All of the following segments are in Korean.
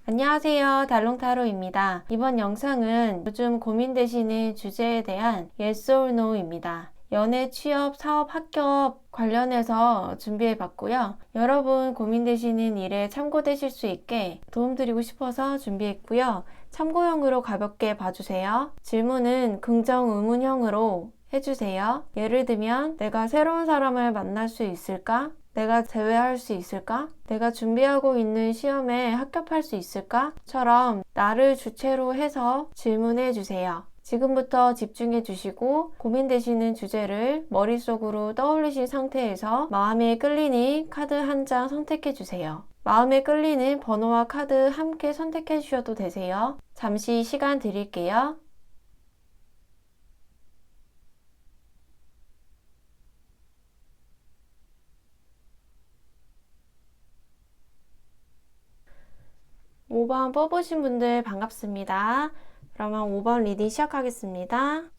안녕하세요. 달롱타로입니다. 이번 영상은 요즘 고민되시는 주제에 대한 Yes or No입니다. 연애, 취업, 사업, 합격 관련해서 준비해봤고요. 여러분 고민되시는 일에 참고되실 수 있게 도움드리고 싶어서 준비했고요. 참고형으로 가볍게 봐주세요. 질문은 긍정 의문형으로 해주세요. 예를 들면 내가 새로운 사람을 만날 수 있을까? 내가 제외할 수 있을까? 내가 준비하고 있는 시험에 합격할 수 있을까? 처럼 나를 주체로 해서 질문해 주세요. 지금부터 집중해 주시고 고민되시는 주제를 머릿속으로 떠올리신 상태에서 마음에 끌리는 카드 한 장 선택해 주세요. 마음에 끌리는 번호와 카드 함께 선택해 주셔도 되세요. 잠시 시간 드릴게요. 오 번 뽑으신 분들 반갑습니다. 그러면 5번 리딩 시작하겠습니다.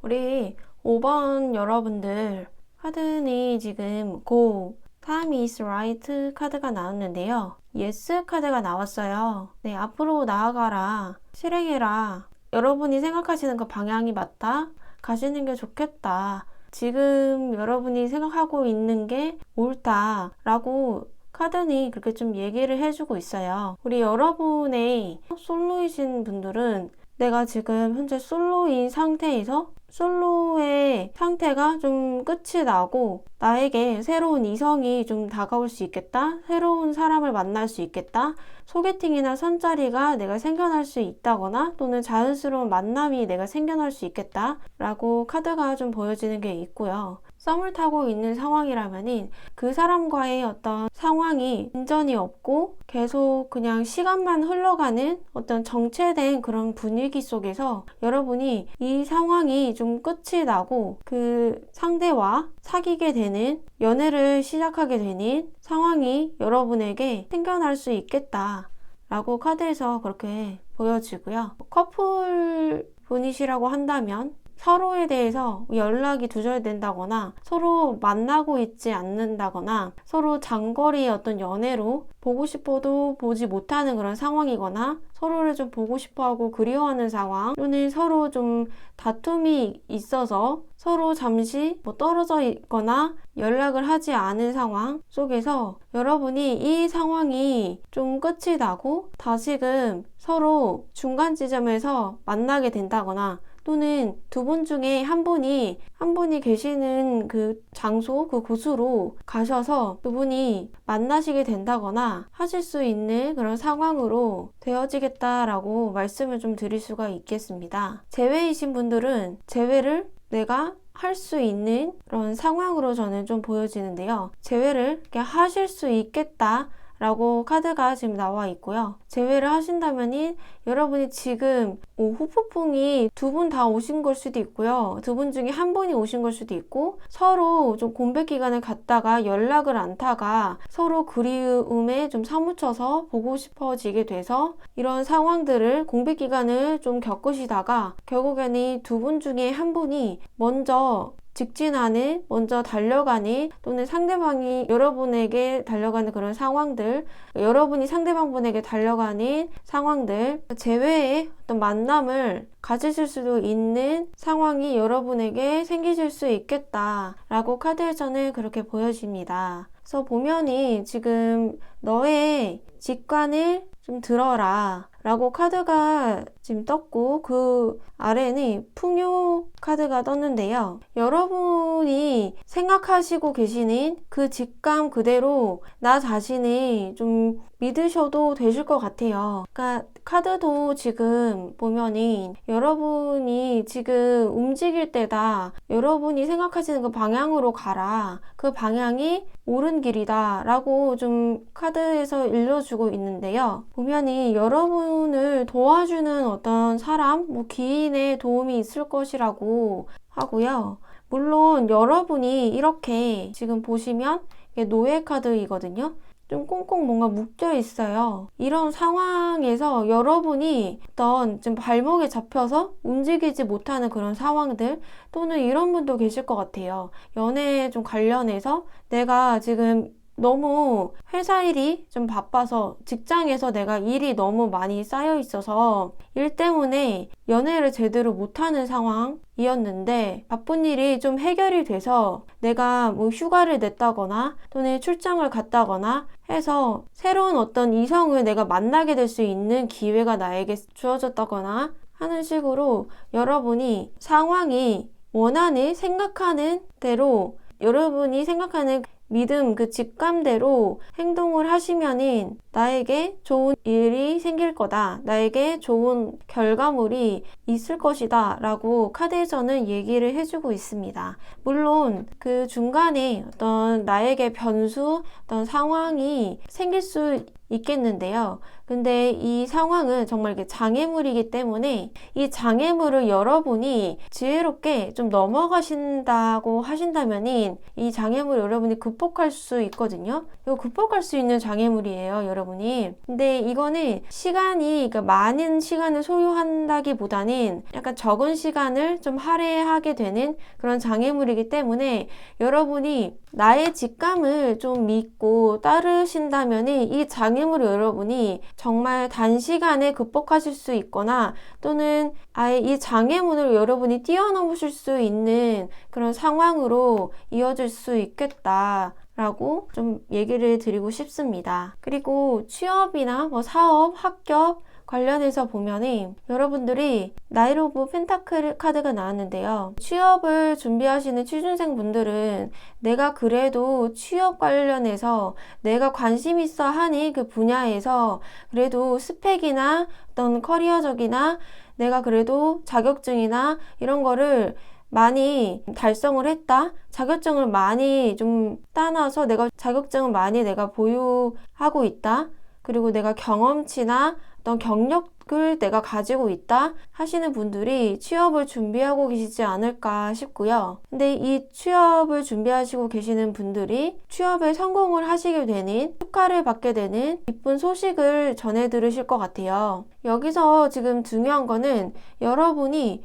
우리 5번 여러분들 카드니 지금 Go, Time is right 카드가 나왔는데요. Yes 카드가 나왔어요. 네, 앞으로 나아가라, 실행해라. 여러분이 생각하시는 그 방향이 맞다. 가시는 게 좋겠다. 지금 여러분이 생각하고 있는 게 옳다. 라고 카드니 그렇게 좀 얘기를 해주고 있어요. 우리 여러분의 솔로이신 분들은 내가 지금 현재 솔로인 상태에서 솔로의 상태가 좀 끝이 나고 나에게 새로운 이성이 좀 다가올 수 있겠다. 새로운 사람을 만날 수 있겠다. 소개팅이나 선자리가 내가 생겨날 수 있다거나 또는 자연스러운 만남이 내가 생겨날 수 있겠다 라고 카드가 좀 보여지는 게 있고요. 썸을 타고 있는 상황이라면은 그 사람과의 어떤 상황이 진전이 없고 계속 그냥 시간만 흘러가는 어떤 정체된 그런 분위기 속에서 여러분이 이 상황이 좀 끝이 나고 그 상대와 사귀게 되는, 연애를 시작하게 되는 상황이 여러분에게 생겨날 수 있겠다 라고 카드에서 그렇게 보여지고요. 커플 분이시라고 한다면 서로에 대해서 연락이 두절된다거나 서로 만나고 있지 않는다거나 서로 장거리의 어떤 연애로 보고 싶어도 보지 못하는 그런 상황이거나 서로를 좀 보고 싶어하고 그리워하는 상황, 또는 서로 좀 다툼이 있어서 서로 잠시 떨어져 있거나 연락을 하지 않은 상황 속에서 여러분이 이 상황이 좀 끝이 나고 다시금 서로 중간 지점에서 만나게 된다거나 또는 두 분 중에 한 분이 계시는 그 장소, 그 곳으로 가셔서 두 분이 만나시게 된다거나 하실 수 있는 그런 상황으로 되어지겠다라고 말씀을 좀 드릴 수가 있겠습니다. 재회이신 분들은 재회를 내가 할 수 있는 그런 상황으로 저는 좀 보여지는데요. 재회를 하실 수 있겠다 라고 카드가 지금 나와 있고요. 재회를 하신다면 여러분이 지금 후폭풍이 두 분 다 오신 걸 수도 있고요. 두 분 중에 한 분이 오신 걸 수도 있고 서로 좀 공백 기간을 갖다가 연락을 안 타가 서로 그리움에 좀 사무쳐서 보고 싶어지게 돼서 이런 상황들을 공백 기간을 좀 겪으시다가 결국에는 두 분 중에 한 분이 먼저 직진하는, 먼저 달려가는, 또는 상대방이 여러분에게 달려가는 그런 상황들, 여러분이 상대방분에게 달려가는 상황들, 재회의 어떤 만남을 가지실 수도 있는 상황이 여러분에게 생기실 수 있겠다라고 카드에서는 그렇게 보여집니다. 그래서 보면이 지금 너의 직관을 좀 들어라 라고 카드가 지금 떴고 그 아래는 풍요 카드가 떴는데요. 여러분이 생각하시고 계시는 그 직감 그대로 나 자신이 좀 믿으셔도 되실 것 같아요. 그러니까 카드도 지금 보면은 여러분이 지금 움직일 때다. 여러분이 생각하시는 그 방향으로 가라. 그 방향이 옳은 길이다 라고 좀 카드에서 일러주고 있는데요. 보면은 여러분을 도와주는 어떤 사람, 기인의 도움이 있을 것이라고 하고요. 물론 여러분이 이렇게 지금 보시면 이게 노예 카드이거든요. 좀 꽁꽁 뭔가 묶여 있어요. 이런 상황에서 여러분이 어떤 좀 발목에 잡혀서 움직이지 못하는 그런 상황들, 또는 이런 분도 계실 것 같아요. 연애에 좀 관련해서 내가 지금 너무 회사 일이 좀 바빠서, 직장에서 내가 일이 너무 많이 쌓여 있어서 일 때문에 연애를 제대로 못하는 상황이었는데, 바쁜 일이 좀 해결이 돼서 내가 뭐 휴가를 냈다거나 또는 출장을 갔다거나 해서 새로운 어떤 이성을 내가 만나게 될 수 있는 기회가 나에게 주어졌다거나 하는 식으로, 여러분이 상황이 원하는, 생각하는 대로, 여러분이 생각하는 믿음, 그 직감대로 행동을 하시면은 나에게 좋은 일이 생길 거다, 나에게 좋은 결과물이 있을 것이다 라고 카드에서는 얘기를 해주고 있습니다. 물론 그 중간에 어떤 나에게 변수, 어떤 상황이 생길 수 있겠는데요. 근데 이 상황은 정말 장애물이기 때문에 이 장애물을 여러분이 지혜롭게 좀 넘어가신다고 하신다면은 이 장애물 여러분이 극복할 수 있거든요. 이거 극복할 수 있는 장애물이에요, 여러분이. 근데 이거는 시간이, 그러니까 많은 시간을 소요한다기보다는 약간 적은 시간을 좀 할애하게 되는 그런 장애물이기 때문에, 여러분이 나의 직감을 좀 믿고 따르신다면은 이 장애물을 여러분이 정말 단시간에 극복하실 수 있거나, 또는 아예 이 장애물을 여러분이 뛰어넘으실 수 있는 그런 상황으로 이어질 수 있겠다 라고 좀 얘기를 드리고 싶습니다. 그리고 취업이나 뭐 사업, 합격 관련해서 보면은 여러분들이 나이트 오브 펜타클 카드가 나왔는데요. 취업을 준비하시는 취준생 분들은 내가 그래도 취업 관련해서 내가 관심 있어 하는 그 분야에서 그래도 스펙이나 어떤 커리어적이나 내가 그래도 자격증이나 이런 거를 많이 달성을 했다, 자격증을 많이 좀 따놔서 내가 자격증을 많이 내가 보유하고 있다, 그리고 내가 경험치나 어떤 경력을 내가 가지고 있다 하시는 분들이 취업을 준비하고 계시지 않을까 싶고요. 근데 이 취업을 준비하시고 계시는 분들이 취업에 성공을 하시게 되는, 축하를 받게 되는 기쁜 소식을 전해 들으실 것 같아요. 여기서 지금 중요한 거는 여러분이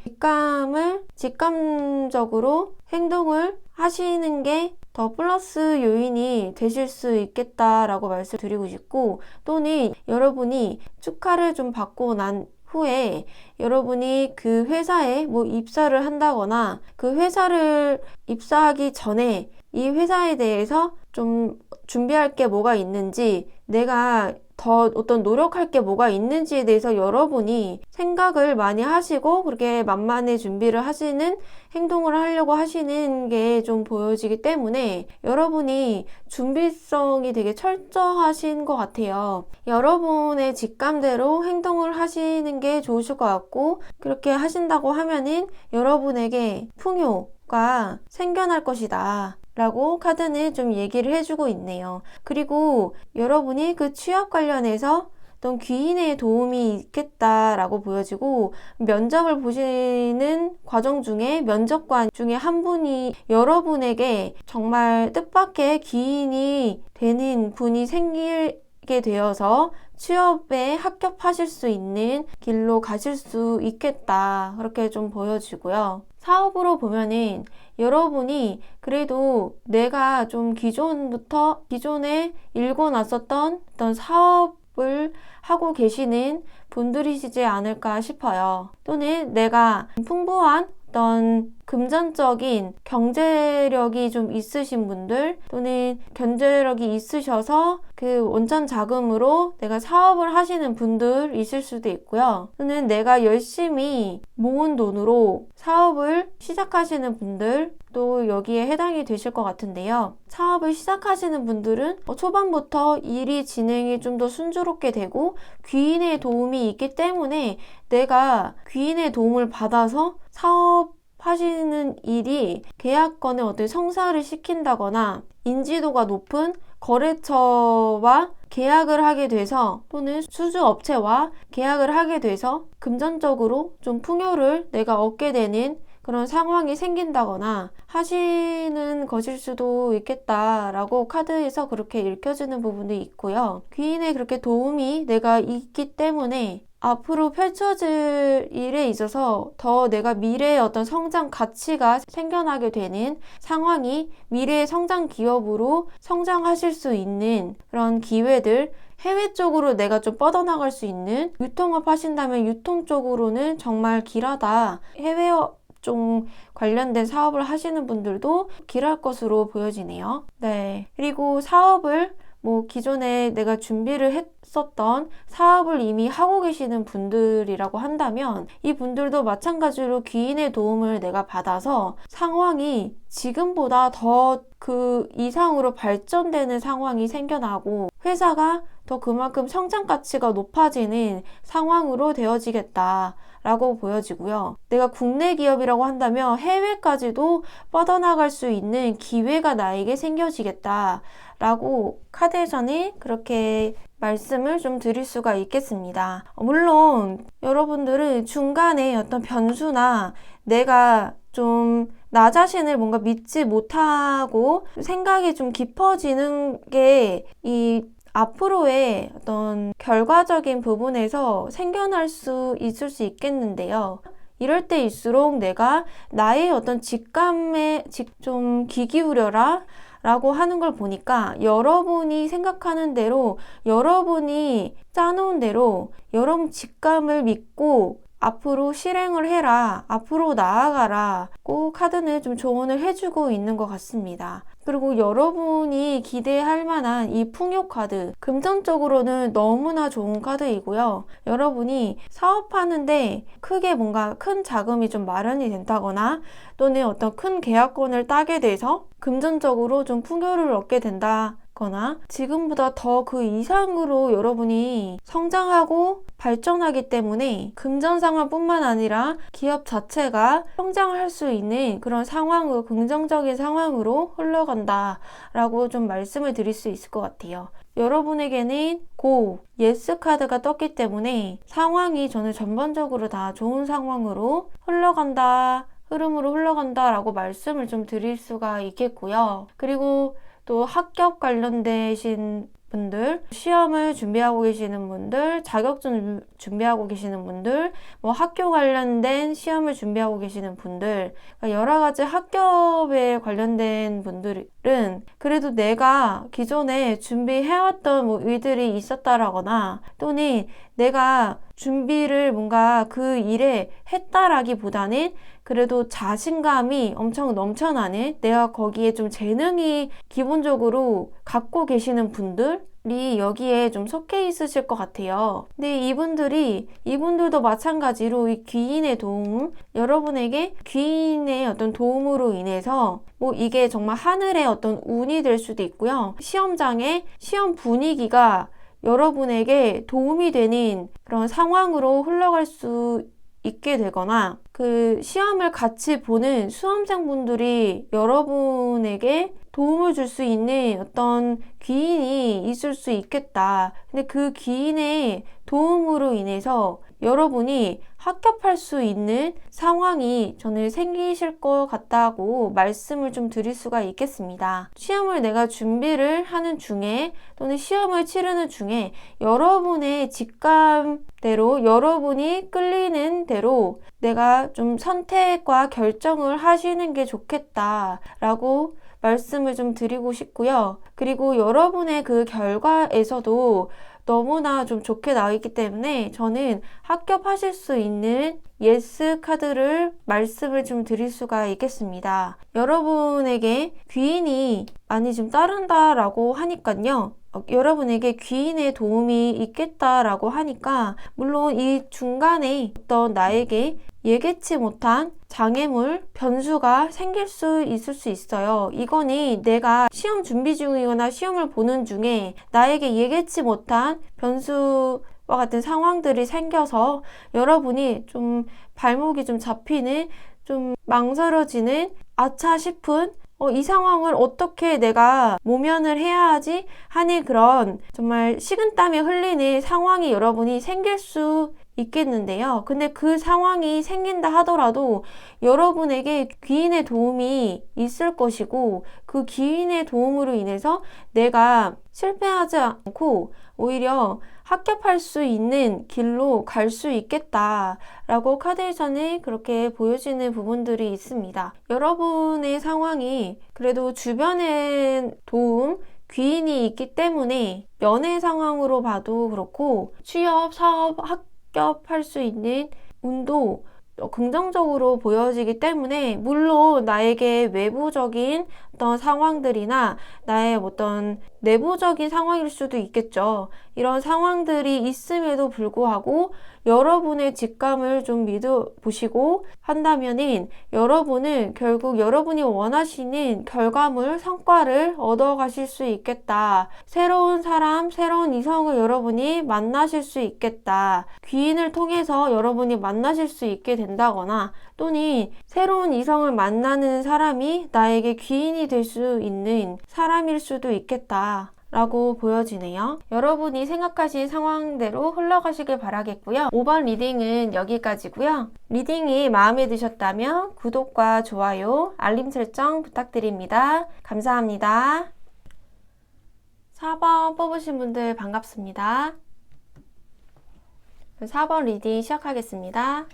직감적으로 행동을 하시는 게 더 플러스 요인이 되실 수 있겠다라고 말씀드리고 싶고, 또는 여러분이 축하를 좀 받고 난 후에 여러분이 그 회사에 뭐 입사를 한다거나, 그 회사를 입사하기 전에 이 회사에 대해서 좀 준비할 게 뭐가 있는지, 내가 더 어떤 노력할 게 뭐가 있는지에 대해서 여러분이 생각을 많이 하시고 그렇게 만반의 준비를 하시는, 행동을 하려고 하시는 게 좀 보여지기 때문에 여러분이 준비성이 되게 철저하신 것 같아요. 여러분의 직감대로 행동을 하시는 게 좋으실 것 같고, 그렇게 하신다고 하면은 여러분에게 풍요가 생겨날 것이다 라고 카드는 좀 얘기를 해주고 있네요. 그리고 여러분이 그 취업 관련해서 어떤 귀인의 도움이 있겠다라고 보여지고, 면접을 보시는 과정 중에 면접관 중에 한 분이 여러분에게 정말 뜻밖의 귀인이 되는 분이 생기게 되어서 취업에 합격하실 수 있는 길로 가실 수 있겠다, 그렇게 좀 보여지고요. 사업으로 보면은 여러분이 그래도 내가 좀 기존에 읽어놨었던 어떤 사업을 하고 계시는 분들이시지 않을까 싶어요. 또는 내가 풍부한 어떤 금전적인 경제력이 좀 있으신 분들, 또는 경제력이 있으셔서 그 원천 자금으로 내가 사업을 하시는 분들 있을 수도 있고요. 또는 내가 열심히 모은 돈으로 사업을 시작하시는 분들 또 여기에 해당이 되실 것 같은데요. 사업을 시작하시는 분들은 초반부터 일이 진행이 좀 더 순조롭게 되고 귀인의 도움이 있기 때문에 내가 귀인의 도움을 받아서 사업하시는 일이 계약건에 어떤 성사를 시킨다거나 인지도가 높은 거래처와 계약을 하게 돼서, 또는 수주업체와 계약을 하게 돼서 금전적으로 좀 풍요를 내가 얻게 되는 그런 상황이 생긴다거나 하시는 것일 수도 있겠다라고 카드에서 그렇게 읽혀지는 부분도 있고요. 귀인의 그렇게 도움이 내가 있기 때문에 앞으로 펼쳐질 일에 있어서 더 내가 미래의 어떤 성장 가치가 생겨나게 되는 상황이 미래의 성장 기업으로 성장하실 수 있는 그런 기회들, 해외 쪽으로 내가 좀 뻗어나갈 수 있는, 유통업 하신다면 유통 쪽으로는 정말 길하다. 해외 좀 관련된 사업을 하시는 분들도 길할 것으로 보여지네요. 네. 그리고 사업을 기존에 내가 준비를 했었던 사업을 이미 하고 계시는 분들이라고 한다면 이 분들도 마찬가지로 귀인의 도움을 내가 받아서 상황이 지금보다 더 그 이상으로 발전되는 상황이 생겨나고 회사가 더 그만큼 성장 가치가 높아지는 상황으로 되어지겠다 라고 보여지고요. 내가 국내 기업이라고 한다면 해외까지도 뻗어나갈 수 있는 기회가 나에게 생겨지겠다 라고 카드에서는 그렇게 말씀을 좀 드릴 수가 있겠습니다. 물론 여러분들은 중간에 어떤 변수나 내가 좀 나 자신을 뭔가 믿지 못하고 생각이 좀 깊어지는 게 이 앞으로의 어떤 결과적인 부분에서 생겨날 수 있을 수 있겠는데요. 이럴 때일수록 내가 나의 어떤 직감에 좀 귀 기울여라 라고 하는 걸 보니까 여러분이 생각하는 대로, 여러분이 짜놓은 대로 여러분 직감을 믿고 앞으로 실행을 해라, 앞으로 나아가라 고 카드는 좀 조언을 해주고 있는 것 같습니다. 그리고 여러분이 기대할 만한 이 풍요 카드, 금전적으로는 너무나 좋은 카드이고요. 여러분이 사업하는데 크게 뭔가 큰 자금이 좀 마련이 된다거나 또는 어떤 큰 계약권을 따게 돼서 금전적으로 좀 풍요를 얻게 된다거나 지금보다 더 그 이상으로 여러분이 성장하고 발전하기 때문에 금전 상황뿐만 아니라 기업 자체가 성장할 수 있는 그런 상황으로, 긍정적인 상황으로 흘러간다 라고 좀 말씀을 드릴 수 있을 것 같아요. 여러분에게는 예스 카드가 떴기 때문에 상황이 저는 전반적으로 다 좋은 상황으로 흘러간다, 흐름으로 흘러간다 라고 말씀을 좀 드릴 수가 있겠고요. 그리고 또 학교 관련되신 분들, 시험을 준비하고 계시는 분들, 자격증 준비하고 계시는 분들, 학교 관련된 시험을 준비하고 계시는 분들, 그러니까 여러 가지 학교에 관련된 분들은 그래도 내가 기존에 준비해왔던 일들이 있었다라거나 또는 내가 준비를 뭔가 그 일에 했다라기보다는 그래도 자신감이 엄청 넘쳐나는, 내가 거기에 좀 재능이 기본적으로 갖고 계시는 분들이 여기에 좀 속해 있으실 것 같아요. 근데 이분들도 마찬가지로 이 귀인의 도움, 여러분에게 귀인의 어떤 도움으로 인해서 이게 정말 하늘의 어떤 운이 될 수도 있고요. 시험장의 시험 분위기가 여러분에게 도움이 되는 그런 상황으로 흘러갈 수 있게 되거나 그 시험을 같이 보는 수험생분들이 여러분에게 도움을 줄 수 있는 어떤 귀인이 있을 수 있겠다. 근데 그 귀인의 도움으로 인해서 여러분이 합격할 수 있는 상황이 저는 생기실 것 같다고 말씀을 좀 드릴 수가 있겠습니다. 시험을 내가 준비를 하는 중에 또는 시험을 치르는 중에 여러분의 직감대로, 여러분이 끌리는 대로 내가 좀 선택과 결정을 하시는 게 좋겠다라고 말씀을 좀 드리고 싶고요. 그리고 여러분의 그 결과에서도 너무나 좀 좋게 나있기 때문에 저는 합격하실 수 있는 예스 카드를 말씀을 좀 드릴 수가 있겠습니다. 여러분에게 귀인이 많이 좀 따른다라고 하니까요. 여러분에게 귀인의 도움이 있겠다라고 하니까 물론 이 중간에 어떤 나에게 예기치 못한 장애물, 변수가 생길 수 있을 수 있어요. 이거는 내가 시험 준비 중이거나 시험을 보는 중에 나에게 예기치 못한 변수와 같은 상황들이 생겨서 여러분이 좀 발목이 좀 잡히는, 좀 망설여지는, 아차 싶은 이 상황을 어떻게 내가 모면을 해야 하지 하는 그런 정말 식은땀이 흘리는 상황이 여러분이 생길 수 있겠는데요. 근데 그 상황이 생긴다 하더라도 여러분에게 귀인의 도움이 있을 것이고 그 귀인의 도움으로 인해서 내가 실패하지 않고 오히려 합격할 수 있는 길로 갈 수 있겠다라고 카드에서는 그렇게 보여지는 부분들이 있습니다. 여러분의 상황이 그래도 주변의 도움, 귀인이 있기 때문에 연애 상황으로 봐도 그렇고 취업, 사업, 합격할 수 있는 운도 긍정적으로 보여지기 때문에 물론 나에게 외부적인 어떤 상황들이나 나의 어떤 내부적인 상황일 수도 있겠죠. 이런 상황들이 있음에도 불구하고 여러분의 직감을 좀 믿어보시고 한다면은 여러분은 결국 여러분이 원하시는 결과물, 성과를 얻어가실 수 있겠다. 새로운 사람, 새로운 이성을 여러분이 만나실 수 있겠다. 귀인을 통해서 여러분이 만나실 수 있게 된다거나 또는 새로운 이성을 만나는 사람이 나에게 귀인이 될 수 있는 사람일 수도 있겠다 라고 보여지네요. 여러분이 생각하신 상황대로 흘러가시길 바라겠고요. 5번 리딩은 여기까지고요. 리딩이 마음에 드셨다면 구독과 좋아요, 알림 설정 부탁드립니다. 감사합니다. 4번 뽑으신 분들 반갑습니다. 4번 리딩 시작하겠습니다.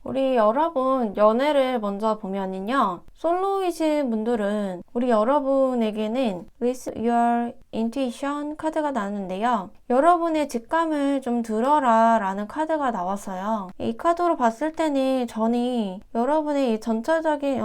우리 여러분 연애를 먼저 보면은요, 솔로이신 분들은 우리 여러분에게는 With Your Intuition 카드가 나왔는데요, 여러분의 직감을 좀 들어라 라는 카드가 나왔어요. 이 카드로 봤을 때는 저는 여러분의 이 전체적인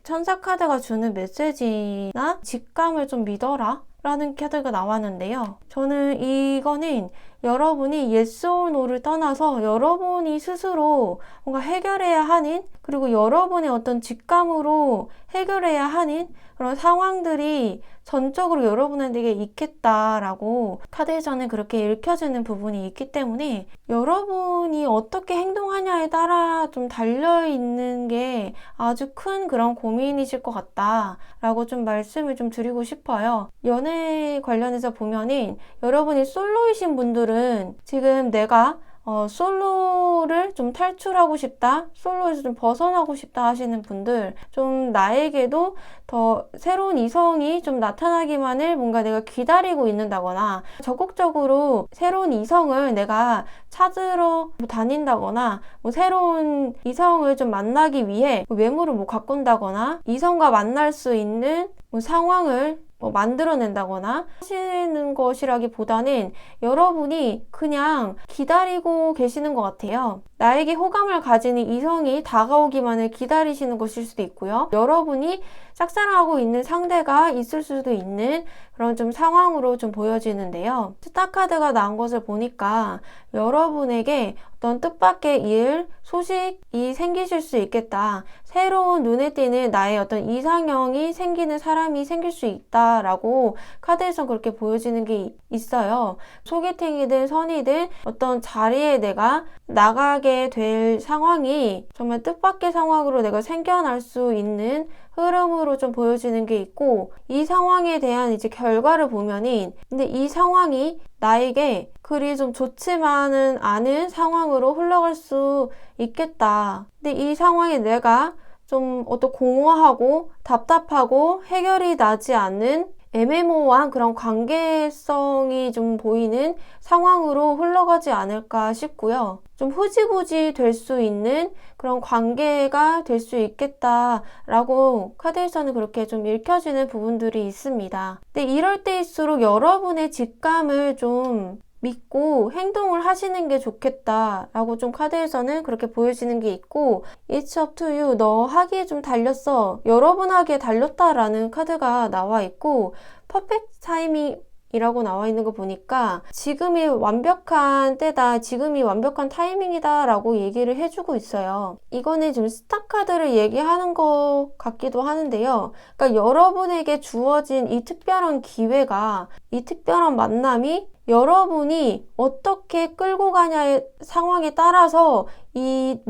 천사 카드가 주는 메시지나 직감을 좀 믿어라 라는 카드가 나왔는데요, 저는 이거는 여러분이 yes or no를 떠나서 여러분이 스스로 뭔가 해결해야 하는, 그리고 여러분의 어떤 직감으로 해결해야 하는 그런 상황들이 전적으로 여러분에게 있겠다라고 카드에서는 그렇게 읽혀지는 부분이 있기 때문에 여러분이 어떻게 행동하냐에 따라 좀 달려있는 게 아주 큰 그런 고민이실 것 같다라고 좀 말씀을 좀 드리고 싶어요. 연애 관련해서 보면은 여러분이 솔로이신 분들은 지금 내가 솔로를 좀 탈출하고 싶다, 솔로에서 좀 벗어나고 싶다 하시는 분들, 좀 나에게도 더 새로운 이성이 좀 나타나기만을 뭔가 내가 기다리고 있는다거나 적극적으로 새로운 이성을 내가 찾으러 다닌다거나 새로운 이성을 좀 만나기 위해 외모를 가꾼다거나 이성과 만날 수 있는 상황을 만들어낸다거나 하시는 것이라기보다는 여러분이 그냥 기다리고 계시는 것 같아요. 나에게 호감을 가지는 이성이 다가오기만을 기다리시는 것일 수도 있고요. 여러분이 짝사랑하고 있는 상대가 있을 수도 있는 그런 좀 상황으로 좀 보여지는데요. 스타 카드가 나온 것을 보니까 여러분에게 어떤 뜻밖의 일, 소식이 생기실 수 있겠다. 새로운 눈에 띄는 나의 어떤 이상형이 생기는 사람이 생길 수 있다라고 카드에서 그렇게 보여지는 게 있어요. 소개팅이든 선이든 어떤 자리에 내가 나가게 될 상황이 정말 뜻밖의 상황으로 내가 생겨날 수 있는 흐름으로 좀 보여지는 게 있고, 이 상황에 대한 이제 결과를 보면은 근데 이 상황이 나에게 그리 좀 좋지만은 않은 상황으로 흘러갈 수 있겠다. 근데 이 상황에 내가 좀 어떤 공허하고 답답하고 해결이 나지 않는 애매모호한 그런 관계성이 좀 보이는 상황으로 흘러가지 않을까 싶고요. 좀 흐지부지 될 수 있는 그런 관계가 될 수 있겠다라고 카드에서는 그렇게 좀 읽혀지는 부분들이 있습니다. 근데 이럴 때일수록 여러분의 직감을 좀 믿고 행동을 하시는 게 좋겠다라고 좀 카드에서는 그렇게 보여지는 게 있고, It's up to you, 너 하기에 좀 달렸어, 여러분 하기에 달렸다라는 카드가 나와 있고, 퍼펙트 타이밍 이라고 나와 있는 거 보니까 지금이 완벽한 때다, 지금이 완벽한 타이밍이다 라고 얘기를 해주고 있어요. 이거는 지금 스타 카드를 얘기하는 것 같기도 하는데요. 그러니까 여러분에게 주어진 이 특별한 기회가, 이 특별한 만남이 여러분이 어떻게 끌고 가냐의 상황에 따라서 이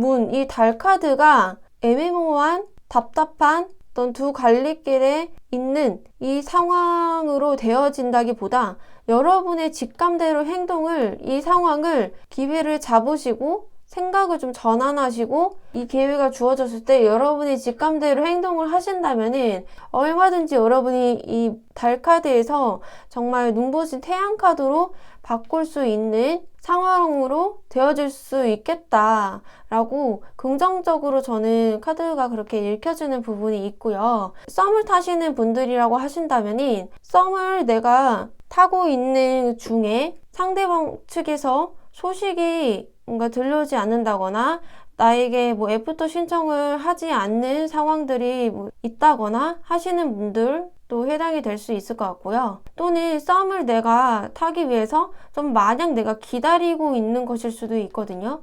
달 카드가 애매모호한, 답답한, 어떤 두 갈림길에 있는 이 상황으로 되어진다기보다 여러분의 직감대로 행동을, 이 상황을 기회를 잡으시고 생각을 좀 전환하시고 이 기회가 주어졌을 때 여러분의 직감대로 행동을 하신다면은 얼마든지 여러분이 이 달 카드에서 정말 눈부신 태양 카드로 바꿀 수 있는 상황으로 되어질 수 있겠다라고 긍정적으로 저는 카드가 그렇게 읽혀지는 부분이 있고요. 썸을 타시는 분들이라고 하신다면은 썸을 내가 타고 있는 중에 상대방 측에서 소식이 뭔가 들려오지 않는다거나 나에게 뭐 애프터 신청을 하지 않는 상황들이 뭐 있다거나 하시는 분들도 해당이 될 수 있을 것 같고요. 또는 썸을 내가 타기 위해서 좀 마냥 내가 기다리고 있는 것일 수도 있거든요.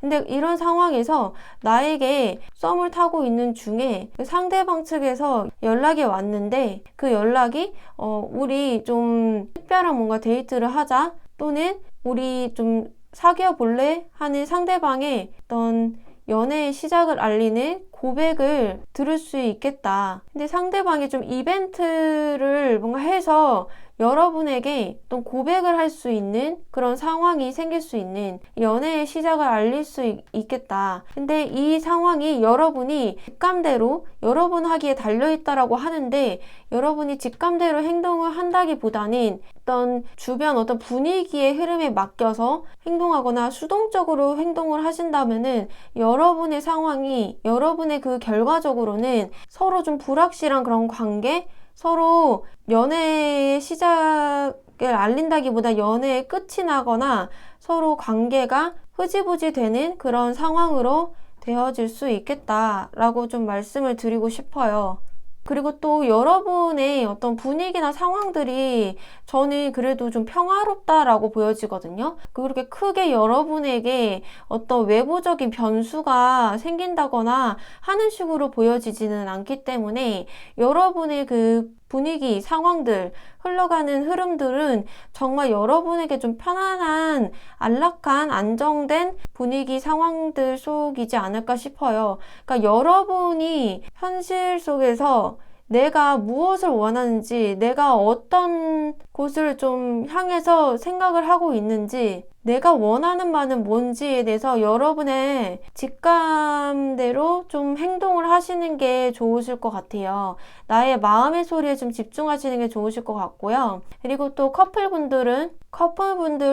근데 이런 상황에서 나에게 썸을 타고 있는 중에 상대방 측에서 연락이 왔는데 그 연락이 우리 좀 특별한 뭔가 데이트를 하자, 또는 우리 좀 사귀어 볼래? 하는 상대방의 어떤 연애의 시작을 알리는 고백을 들을 수 있겠다. 근데 상대방이 좀 이벤트를 뭔가 해서 여러분에게 어떤 고백을 할 수 있는 그런 상황이 생길 수 있는 연애의 시작을 알릴 수 있겠다. 근데 이 상황이 여러분이 직감대로 여러분 하기에 달려있다라고 하는데 여러분이 직감대로 행동을 한다기보다는 어떤 주변 어떤 분위기의 흐름에 맡겨서 행동하거나 수동적으로 행동을 하신다면은 여러분의 상황이, 여러분의 그 결과적으로는 서로 좀 불확실한 그런 관계, 서로 연애의 시작을 알린다기보다 연애의 끝이 나거나 서로 관계가 흐지부지 되는 그런 상황으로 되어질 수 있겠다라고 좀 말씀을 드리고 싶어요. 그리고 또 여러분의 어떤 분위기나 상황들이 저는 그래도 좀 평화롭다라고 보여지거든요. 그렇게 크게 여러분에게 어떤 외부적인 변수가 생긴다거나 하는 식으로 보여지지는 않기 때문에 여러분의 그 분위기, 상황들, 흘러가는 흐름들은 정말 여러분에게 좀 편안한, 안락한, 안정된 분위기, 상황들 속이지 않을까 싶어요. 그러니까 여러분이 현실 속에서 내가 무엇을 원하는지, 내가 어떤 곳을 좀 향해서 생각을 하고 있는지, 내가 원하는 바는 뭔지에 대해서 여러분의 직감대로 좀 행동을 하시는 게 좋으실 것 같아요. 나의 마음의 소리에 좀 집중하시는 게 좋으실 것 같고요. 그리고 또 커플분들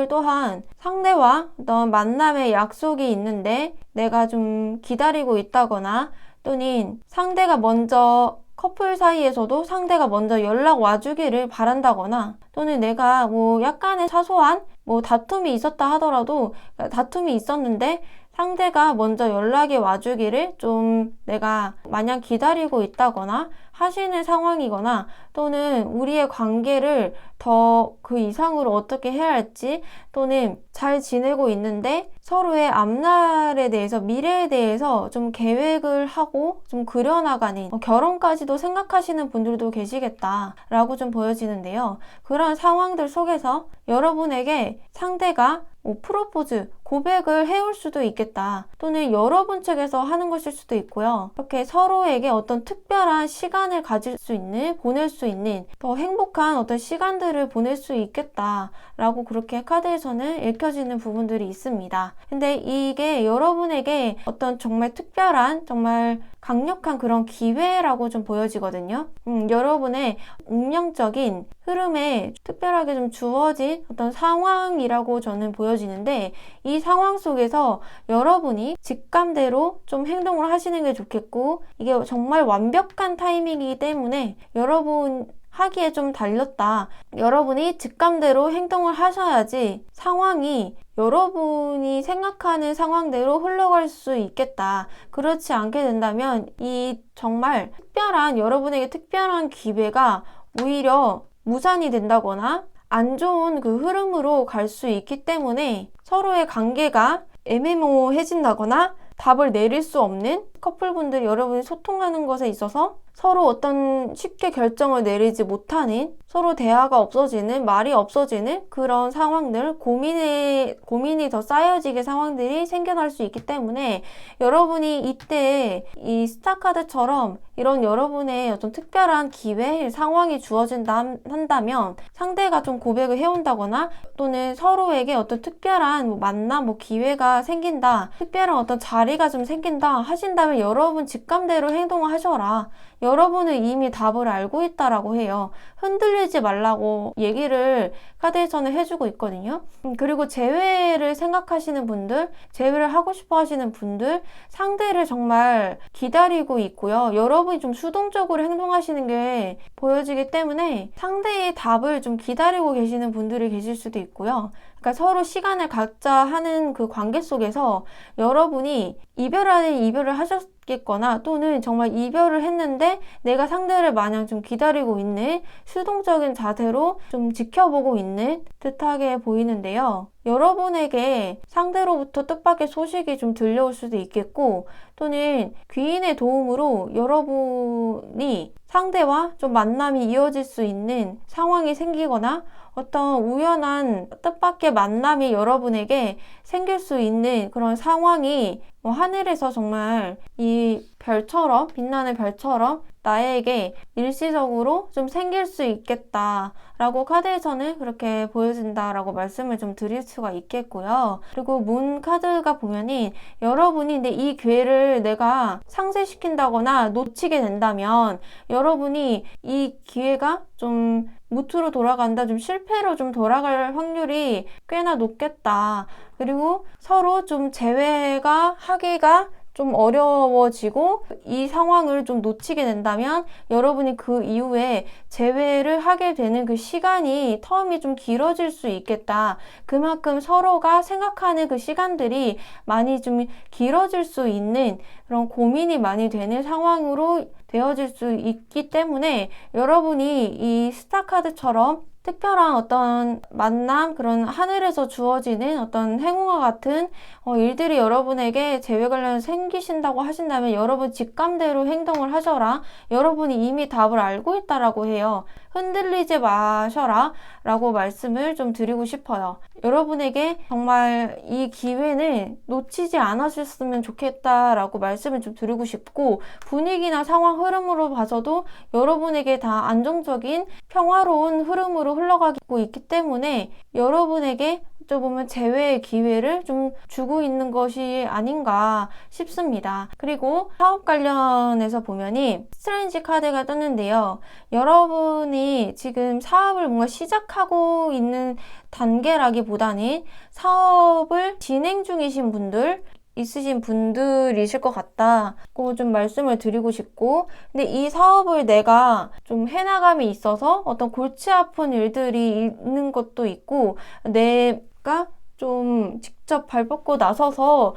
또한 상대와 어떤 만남의 약속이 있는데 내가 좀 기다리고 있다거나, 또는 상대가 먼저 커플 사이에서도 상대가 먼저 연락 와주기를 바란다거나, 또는 내가 뭐 약간의 사소한 뭐 다툼이 있었다 하더라도 다툼이 있었는데 상대가 먼저 연락이 와주기를 좀 내가 마냥 기다리고 있다거나 하시는 상황이거나, 또는 우리의 관계를 더 그 이상으로 어떻게 해야 할지, 또는 잘 지내고 있는데 서로의 앞날에 대해서, 미래에 대해서 좀 계획을 하고 좀 그려나가는, 결혼까지도 생각하시는 분들도 계시겠다라고 좀 보여지는데요. 그런 상황들 속에서 여러분에게 상대가 프로포즈, 고백을 해올 수도 있겠다. 또는 여러분 측에서 하는 것일 수도 있고요. 이렇게 서로에게 어떤 특별한 시간을 가질 수 있는, 보낼 수 있는 더 행복한 어떤 시간들을 보낼 수 있겠다라고 그렇게 카드에서는 읽혀지는 부분들이 있습니다. 근데 이게 여러분에게 어떤 정말 특별한, 정말 강력한 그런 기회라고 좀 보여지거든요. 여러분의 운명적인 흐름에 특별하게 좀 주어진 어떤 상황이라고 저는 보여지는데, 이 상황 속에서 여러분이 직감대로 좀 행동을 하시는 게 좋겠고, 이게 정말 완벽한 타이밍이기 때문에 여러분 하기에 좀 달렸다. 여러분이 직감대로 행동을 하셔야지 상황이 여러분이 생각하는 상황대로 흘러갈 수 있겠다. 그렇지 않게 된다면 이 정말 특별한, 여러분에게 특별한 기회가 오히려 무산이 된다거나 안 좋은 그 흐름으로 갈 수 있기 때문에 서로의 관계가 애매모호해진다거나 답을 내릴 수 없는 커플분들이 여러분이 소통하는 것에 있어서 서로 어떤 쉽게 결정을 내리지 못하는, 서로 대화가 없어지는, 말이 없어지는 그런 상황들, 고민이 더 쌓여지게 상황들이 생겨날 수 있기 때문에 여러분이 이때 이 스타카드처럼 이런 여러분의 어떤 특별한 기회, 상황이 주어진다 한다면 상대가 좀 고백을 해온다거나 또는 서로에게 어떤 특별한 만남, 기회가 생긴다, 특별한 어떤 자리가 좀 생긴다 하신다면 여러분 직감대로 행동을 하셔라. 여러분은 이미 답을 알고 있다라고 해요. 흔들리지 말라고 얘기를 카드에서는 해주고 있거든요. 그리고 재회를 생각하시는 분들, 재회를 하고 싶어 하시는 분들, 상대를 정말 기다리고 있고요. 여러분이 좀 수동적으로 행동하시는 게 보여지기 때문에 상대의 답을 좀 기다리고 계시는 분들이 계실 수도 있고요. 그러니까 서로 시간을 갖자 하는 그 관계 속에서 여러분이 이별을 하셨겠거나 또는 정말 이별을 했는데 내가 상대를 마냥 좀 기다리고 있는 수동적인 자세로 좀 지켜보고 있는 듯하게 보이는데요. 여러분에게 상대로부터 뜻밖의 소식이 좀 들려올 수도 있겠고 또는 귀인의 도움으로 여러분이 상대와 좀 만남이 이어질 수 있는 상황이 생기거나 어떤 우연한 뜻밖의 만남이 여러분에게 생길 수 있는 그런 상황이 하늘에서 정말 이 별처럼, 빛나는 별처럼 나에게 일시적으로 좀 생길 수 있겠다라고 카드에서는 그렇게 보여진다라고 말씀을 좀 드릴 수가 있겠고요. 그리고 문 카드가 보면은 여러분이 근데 이 기회를 내가 상쇄시킨다거나 놓치게 된다면 여러분이 이 기회가 좀 무트로 돌아간다, 좀 실패로 좀 돌아갈 확률이 꽤나 높겠다. 그리고 서로 좀 재회가 하기가 좀 어려워지고 이 상황을 좀 놓치게 된다면 여러분이 그 이후에 재회를 하게 되는 그 시간이 텀이 좀 길어질 수 있겠다. 그만큼 서로가 생각하는 그 시간들이 많이 좀 길어질 수 있는 그런 고민이 많이 되는 상황으로 되어질 수 있기 때문에 여러분이 이 스타카드처럼 특별한 어떤 만남, 그런 하늘에서 주어지는 어떤 행운과 같은 일들이 여러분에게 재회 관련 생기신다고 하신다면 여러분 직감대로 행동을 하셔라. 여러분이 이미 답을 알고 있다라고 해요. 흔들리지 마셔라 라고 말씀을 좀 드리고 싶어요. 여러분에게 정말 이 기회는 놓치지 않으셨으면 좋겠다라고 말씀을 좀 드리고 싶고 분위기나 상황 흐름으로 봐서도 여러분에게 다 안정적인 평화로운 흐름으로 흘러가고 있기 때문에 여러분에게 좀 보면 재회의 기회를 좀 주고 있는 것이 아닌가 싶습니다. 그리고 사업 관련해서 보면이 스트레인지 카드가 떴는데요. 여러분이 지금 사업을 뭔가 시작하고 있는 단계라기보다는 사업을 진행 중이신 분들 있으신 분들이실 것 같다고 좀 말씀을 드리고 싶고 근데 이 사업을 내가 좀 해나감에 있어서 어떤 골치 아픈 일들이 있는 것도 있고 내가 좀 직접 발벗고 나서서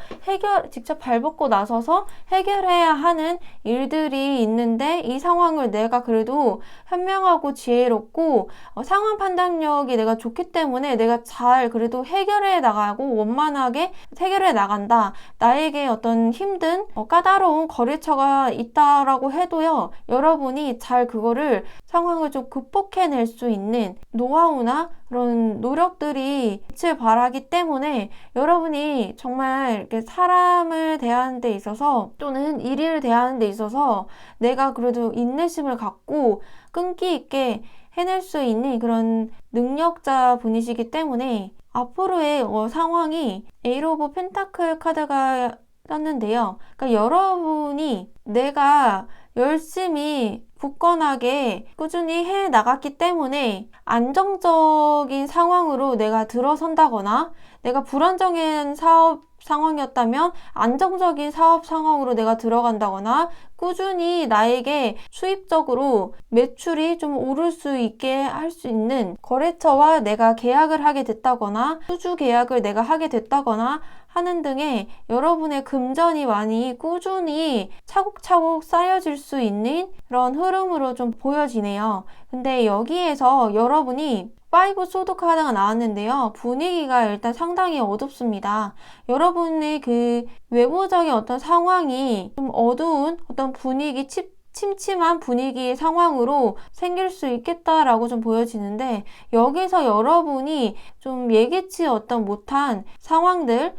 해결해야 하는 일들이 있는데 이 상황을 내가 그래도 현명하고 지혜롭고 상황 판단력이 내가 좋기 때문에 내가 잘 그래도 해결해 나가고 원만하게 해결해 나간다. 나에게 어떤 힘든 까다로운 거래처가 있다라고 해도요. 여러분이 잘 그거를 상황을 좀 극복해낼 수 있는 노하우나 그런 노력들이 빛을 발하기 때문에 여러분이 정말 이렇게 사람을 대하는 데 있어서 또는 일을 대하는 데 있어서 내가 그래도 인내심을 갖고 끈기 있게 해낼 수 있는 그런 능력자 분이시기 때문에 앞으로의 상황이 에이트 오브 펜타클 카드가 떴는데요. 그러니까 여러분이 내가 열심히 굳건하게 꾸준히 해 나갔기 때문에 안정적인 상황으로 내가 들어선다거나 내가 불안정한 사업 상황이었다면 안정적인 사업 상황으로 내가 들어간다거나 꾸준히 나에게 수입적으로 매출이 좀 오를 수 있게 할 수 있는 거래처와 내가 계약을 하게 됐다거나 수주 계약을 내가 하게 됐다거나 하는 등의 여러분의 금전이 많이 꾸준히 차곡차곡 쌓여질 수 있는 그런 흐름으로 좀 보여지네요. 근데 여기에서 여러분이 파이브 소드 카드가 나왔는데요. 분위기가 일단 상당히 어둡습니다. 여러분의 그 외부적인 어떤 상황이 좀 어두운 어떤 분위기, 침침한 분위기의 상황으로 생길 수 있겠다라고 좀 보여지는데, 여기서 여러분이 좀 예기치 못한 상황들,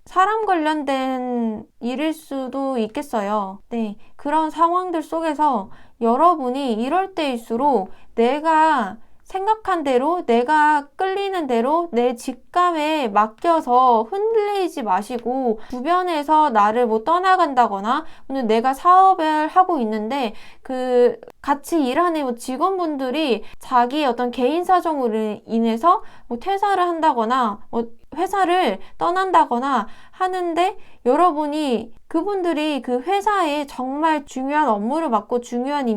사람 관련된 일일 수도 있겠어요. 네, 그런 상황들 속에서 여러분이 이럴 때일수록 내가 생각한 대로, 내가 끌리는 대로 내 직감에 맡겨서 흔들리지 마시고, 주변에서 나를 떠나간다거나, 오늘 내가 사업을 하고 있는데 같이 일하는 직원분들이 자기의 어떤 개인 사정으로 인해서 퇴사를 한다거나 회사를 떠난다거나 하는데, 여러분이 그분들이 그 회사에 정말 중요한 업무를 맡고 중요한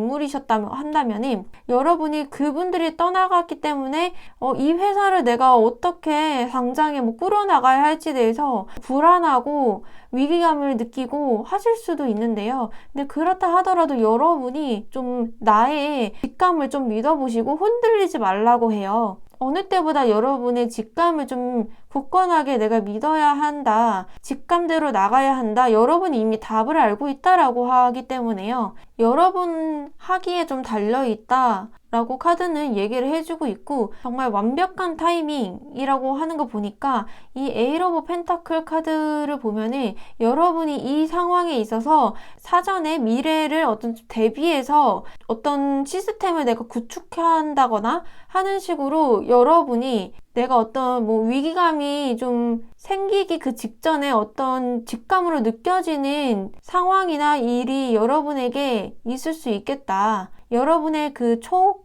한다면 여러분이 그분들이 떠나갔기 때문에 이 회사를 내가 어떻게 당장에 끌어나가야 할지 대해서 불안하고 위기감을 느끼고 하실 수도 있는데요. 근데 그렇다 하더라도 여러분이 좀 나의 직감을 좀 믿어보시고 흔들리지 말라고 해요. 어느 때보다 여러분의 직감을 좀 굳건하게 내가 믿어야 한다, 직감대로 나가야 한다, 여러분이 이미 답을 알고 있다라고 하기 때문에요. 여러분 하기에 좀 달려있다 라고 카드는 얘기를 해주고 있고, 정말 완벽한 타이밍이라고 하는 거 보니까 이 에이트 오브 펜타클 카드를 보면은 여러분이 이 상황에 있어서 사전에 미래를 대비해서 어떤 시스템을 내가 구축한다거나 하는 식으로, 여러분이 내가 위기감이 좀 생기기 그 직전에 어떤 직감으로 느껴지는 상황이나 일이 여러분에게 있을 수 있겠다. 여러분의 그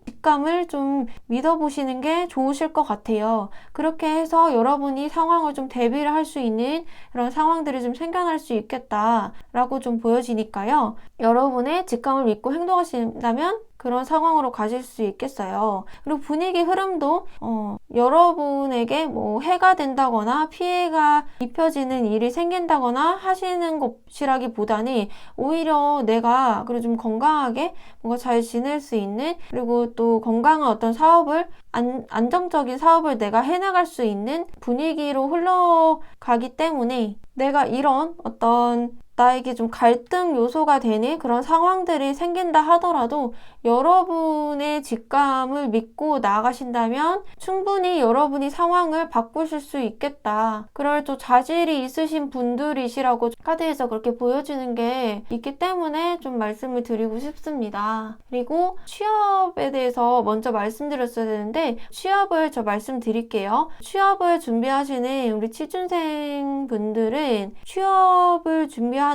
직감을 좀 믿어보시는 게 좋으실 것 같아요. 그렇게 해서 여러분이 상황을 좀 대비를 할 수 있는 그런 상황들이 좀 생겨날 수 있겠다라고 좀 보여지니까요. 여러분의 직감을 믿고 행동하신다면 그런 상황으로 가실 수 있겠어요. 그리고 분위기 흐름도 여러분에게 해가 된다거나 피해가 입혀지는 일이 생긴다거나 하시는 것이라기보다는 오히려 내가 그리고 좀 건강하게 뭔가 잘 지낼 수 있는, 그리고 또 건강한 어떤 사업을 안정적인 사업을 내가 해나갈 수 있는 분위기로 흘러가기 때문에, 내가 이런 나에게 좀 갈등 요소가 되는 그런 상황들이 생긴다 하더라도 여러분의 직감을 믿고 나아가신다면 충분히 여러분이 상황을 바꾸실 수 있겠다. 그럴 또 자질이 있으신 분들이시라고 카드에서 그렇게 보여주는 게 있기 때문에 좀 말씀을 드리고 싶습니다. 그리고 취업에 대해서 먼저 말씀드렸어야 되는데, 취업을 말씀드릴게요. 취업을 준비하시는 우리 취준생 분들은 취업을 준비하는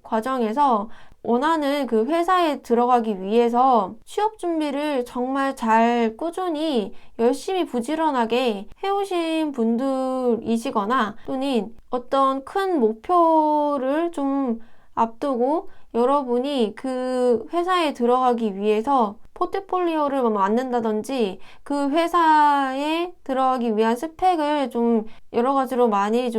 과정에서 원하는 그 회사에 들어가기 위해서 취업 준비를 정말 잘 꾸준히 열심히 부지런하게 해오신 분들이시거나, 또는 어떤 큰 목표를 좀 앞두고 여러분이 그 회사에 들어가기 위해서 포트폴리오를 만든다든지 그 회사에 들어가기 위한 스펙을 좀 여러 가지로 많이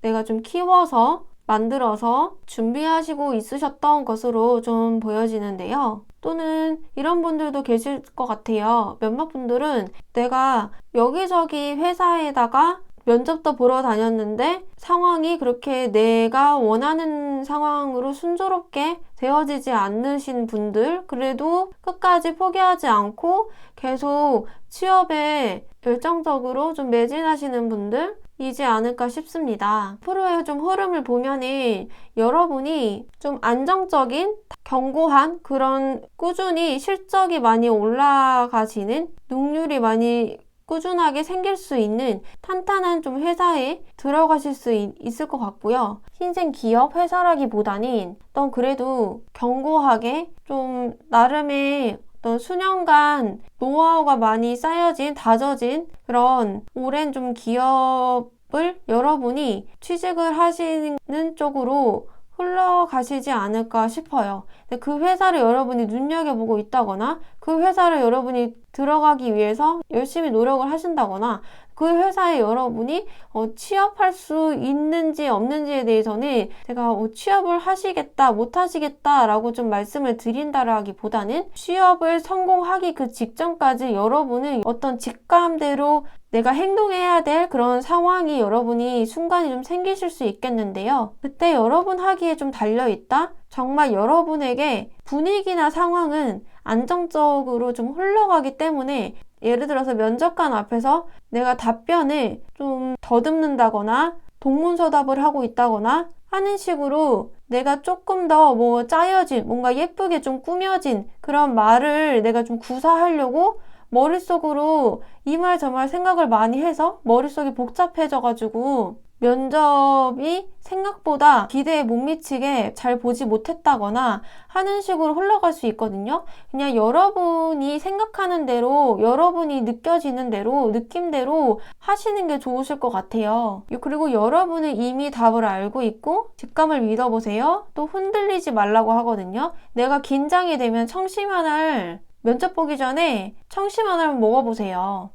내가 키워서 만들어서 준비하시고 있으셨던 것으로 좀 보여지는데요. 또는 이런 분들도 계실 것 같아요. 몇몇 분들은 내가 여기저기 회사에다가 면접도 보러 다녔는데 상황이 그렇게 내가 원하는 상황으로 순조롭게 되어지지 않으신 분들, 그래도 끝까지 포기하지 않고 계속 취업에 열정적으로 좀 매진하시는 분들 이지 않을까 싶습니다. 앞으로의 좀 흐름을 보면은 여러분이 좀 안정적인, 견고한 그런 꾸준히 실적이 많이 올라가지는, 능률이 많이 꾸준하게 생길 수 있는 탄탄한 좀 회사에 들어가실 수 있을 것 같고요. 신생 기업 회사라기보다는 그래도 견고하게 좀 나름의 수년간 노하우가 많이 쌓여진, 다져진 그런 오랜 좀 기업을 여러분이 취직을 하시는 쪽으로 흘러가시지 않을까 싶어요. 근데 그 회사를 여러분이 눈여겨보고 있다거나 그 회사를 여러분이 들어가기 위해서 열심히 노력을 하신다거나 그 회사에 여러분이 취업할 수 있는지 없는지에 대해서는 제가 취업을 하시겠다 못 하시겠다 라고 좀 말씀을 드린다라기보다는 취업을 성공하기 그 직전까지 여러분은 어떤 직감대로 내가 행동해야 될 그런 상황이 여러분이 순간이 좀 생기실 수 있겠는데요. 그때 여러분 하기에 좀 달려있다? 정말 여러분에게 분위기나 상황은 안정적으로 좀 흘러가기 때문에 예를 들어서 면접관 앞에서 내가 답변을 좀 더듬는다거나 동문서답을 하고 있다거나 하는 식으로 내가 조금 더 짜여진 뭔가 예쁘게 좀 꾸며진 그런 말을 내가 좀 구사하려고 머릿속으로 이 말 저 말 생각을 많이 해서 머릿속이 복잡해져가지고 면접이 생각보다 기대에 못 미치게 잘 보지 못했다거나 하는 식으로 흘러갈 수 있거든요. 그냥 여러분이 생각하는 대로, 여러분이 느껴지는 대로, 느낌대로 하시는 게 좋으실 것 같아요. 그리고 여러분은 이미 답을 알고 있고 직감을 믿어보세요. 또 흔들리지 말라고 하거든요. 내가 긴장이 되면 청심환을 면접 보기 전에 청심환을 먹어보세요.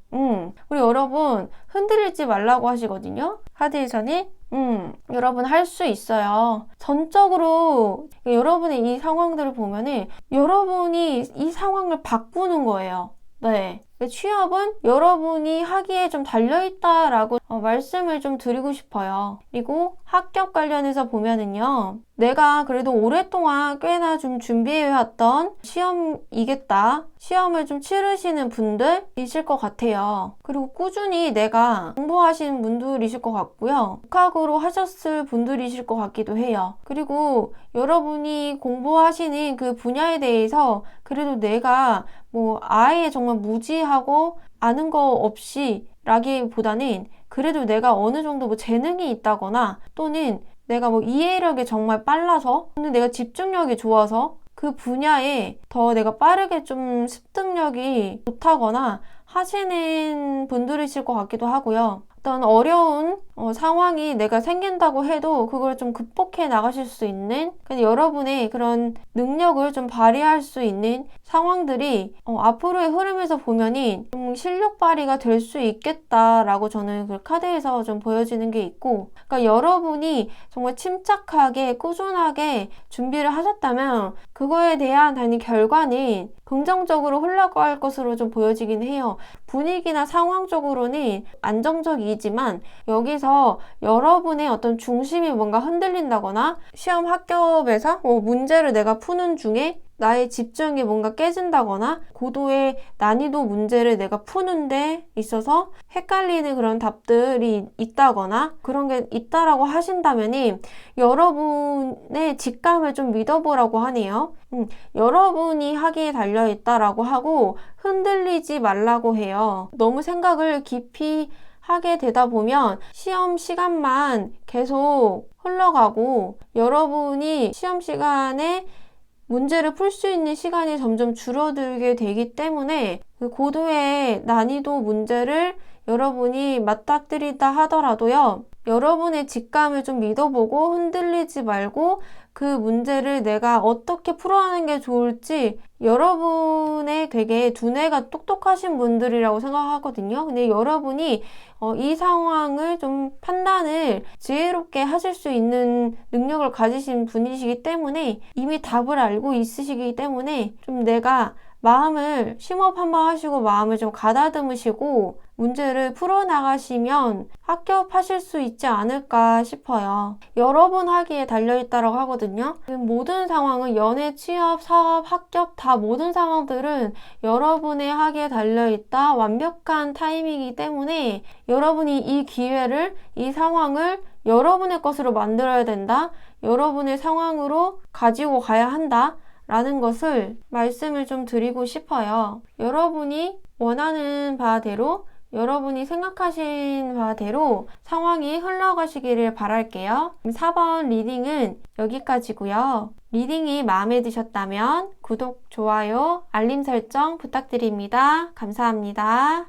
우리 여러분 흔들리지 말라고 하시거든요. 카드에서는 여러분 할 수 있어요. 전적으로 여러분의 이 상황들을 보면은 여러분이 이 상황을 바꾸는 거예요. 네. 취업은 여러분이 하기에 좀 달려있다라고 말씀을 좀 드리고 싶어요. 그리고 합격 관련해서 보면은요. 내가 그래도 오랫동안 꽤나 좀 준비해왔던 시험이겠다. 시험을 좀 치르시는 분들이실 것 같아요. 그리고 꾸준히 내가 공부하시는 분들이실 것 같고요. 독학으로 하셨을 분들이실 것 같기도 해요. 그리고 여러분이 공부하시는 그 분야에 대해서 그래도 내가 아예 정말 무지하고 아는 거 없이 라기보다는 그래도 내가 어느 정도 재능이 있다거나 또는 내가 이해력이 정말 빨라서 또는 내가 집중력이 좋아서 그 분야에 더 내가 빠르게 좀 습득력이 좋다거나 하시는 분들이실 것 같기도 하고요. 어떤 어려운 상황이 내가 생긴다고 해도 그걸 좀 극복해 나가실 수 있는 여러분의 그런 능력을 좀 발휘할 수 있는 상황들이 앞으로의 흐름에서 보면은 좀 실력 발휘가 될 수 있겠다라고 저는 그 카드에서 좀 보여지는 게 있고, 그러니까 여러분이 정말 침착하게 꾸준하게 준비를 하셨다면 그거에 대한 당연히 결과는 긍정적으로 흘러갈 것으로 좀 보여지긴 해요. 분위기나 상황적으로는 안정적이지만 여기서 여러분의 어떤 중심이 뭔가 흔들린다거나 시험 합격에서 문제를 내가 푸는 중에 나의 집중이 뭔가 깨진다거나 고도의 난이도 문제를 내가 푸는 데 있어서 헷갈리는 그런 답들이 있다거나 그런 게 있다라고 하신다면은 여러분의 직감을 좀 믿어보라고 하네요. 여러분이 하기에 달려있다라고 하고 흔들리지 말라고 해요. 너무 생각을 깊이 하게 되다 보면 시험 시간만 계속 흘러가고 여러분이 시험 시간에 문제를 풀 수 있는 시간이 점점 줄어들게 되기 때문에 그 고도의 난이도 문제를 여러분이 맞닥뜨리다 하더라도요. 여러분의 직감을 좀 믿어보고 흔들리지 말고 그 문제를 내가 어떻게 풀어가는 게 좋을지 여러분의 되게 두뇌가 똑똑하신 분들이라고 생각하거든요. 근데 여러분이 이 상황을 좀 판단을 지혜롭게 하실 수 있는 능력을 가지신 분이시기 때문에 이미 답을 알고 있으시기 때문에 좀 내가 마음을 심호흡 한번 하시고 마음을 좀 가다듬으시고 문제를 풀어나가시면 합격하실 수 있지 않을까 싶어요. 여러분 하기에 달려있다고 하거든요. 모든 상황은 연애, 취업, 사업, 합격 다 모든 상황들은 여러분의 하기에 달려있다. 완벽한 타이밍이기 때문에 여러분이 이 기회를, 이 상황을 여러분의 것으로 만들어야 된다. 여러분의 상황으로 가지고 가야 한다. 라는 것을 말씀을 좀 드리고 싶어요. 여러분이 원하는 바대로 여러분이 생각하신 바대로 상황이 흘러가시기를 바랄게요. 4번 리딩은 여기까지고요. 리딩이 마음에 드셨다면 구독, 좋아요, 알림 설정 부탁드립니다. 감사합니다.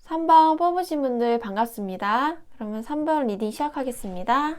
3번 뽑으신 분들 반갑습니다. 그러면 3번 리딩 시작하겠습니다.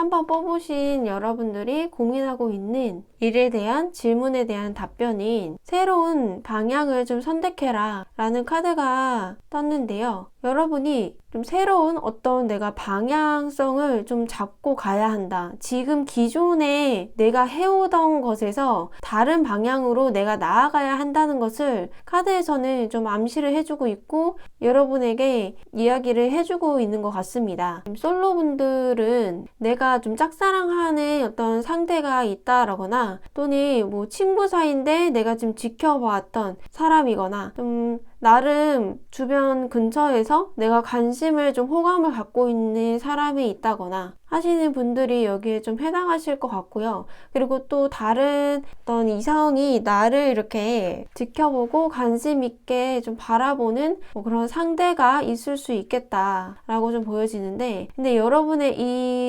3번 뽑으신 여러분들이 고민하고 있는 일에 대한 질문에 대한 답변인 새로운 방향을 좀 선택해라 라는 카드가 떴는데요. 여러분이 좀 새로운 어떤 내가 방향성을 좀 잡고 가야 한다. 지금 기존에 내가 해오던 것에서 다른 방향으로 내가 나아가야 한다는 것을 카드에서는 좀 암시를 해주고 있고 여러분에게 이야기를 해주고 있는 것 같습니다. 솔로분들은 내가 좀 짝사랑하는 어떤 상대가 있다라거나 또는 뭐 친구 사이인데 내가 좀 지켜봤던 사람이거나 좀 나름 주변 근처에서 내가 관심을 좀 호감을 갖고 있는 사람이 있다거나 하시는 분들이 여기에 좀 해당하실 것 같고요. 그리고 또 다른 어떤 이성이 나를 이렇게 지켜보고 관심 있게 좀 바라보는 뭐 그런 상대가 있을 수 있겠다라고 좀 보여지는데 근데 여러분의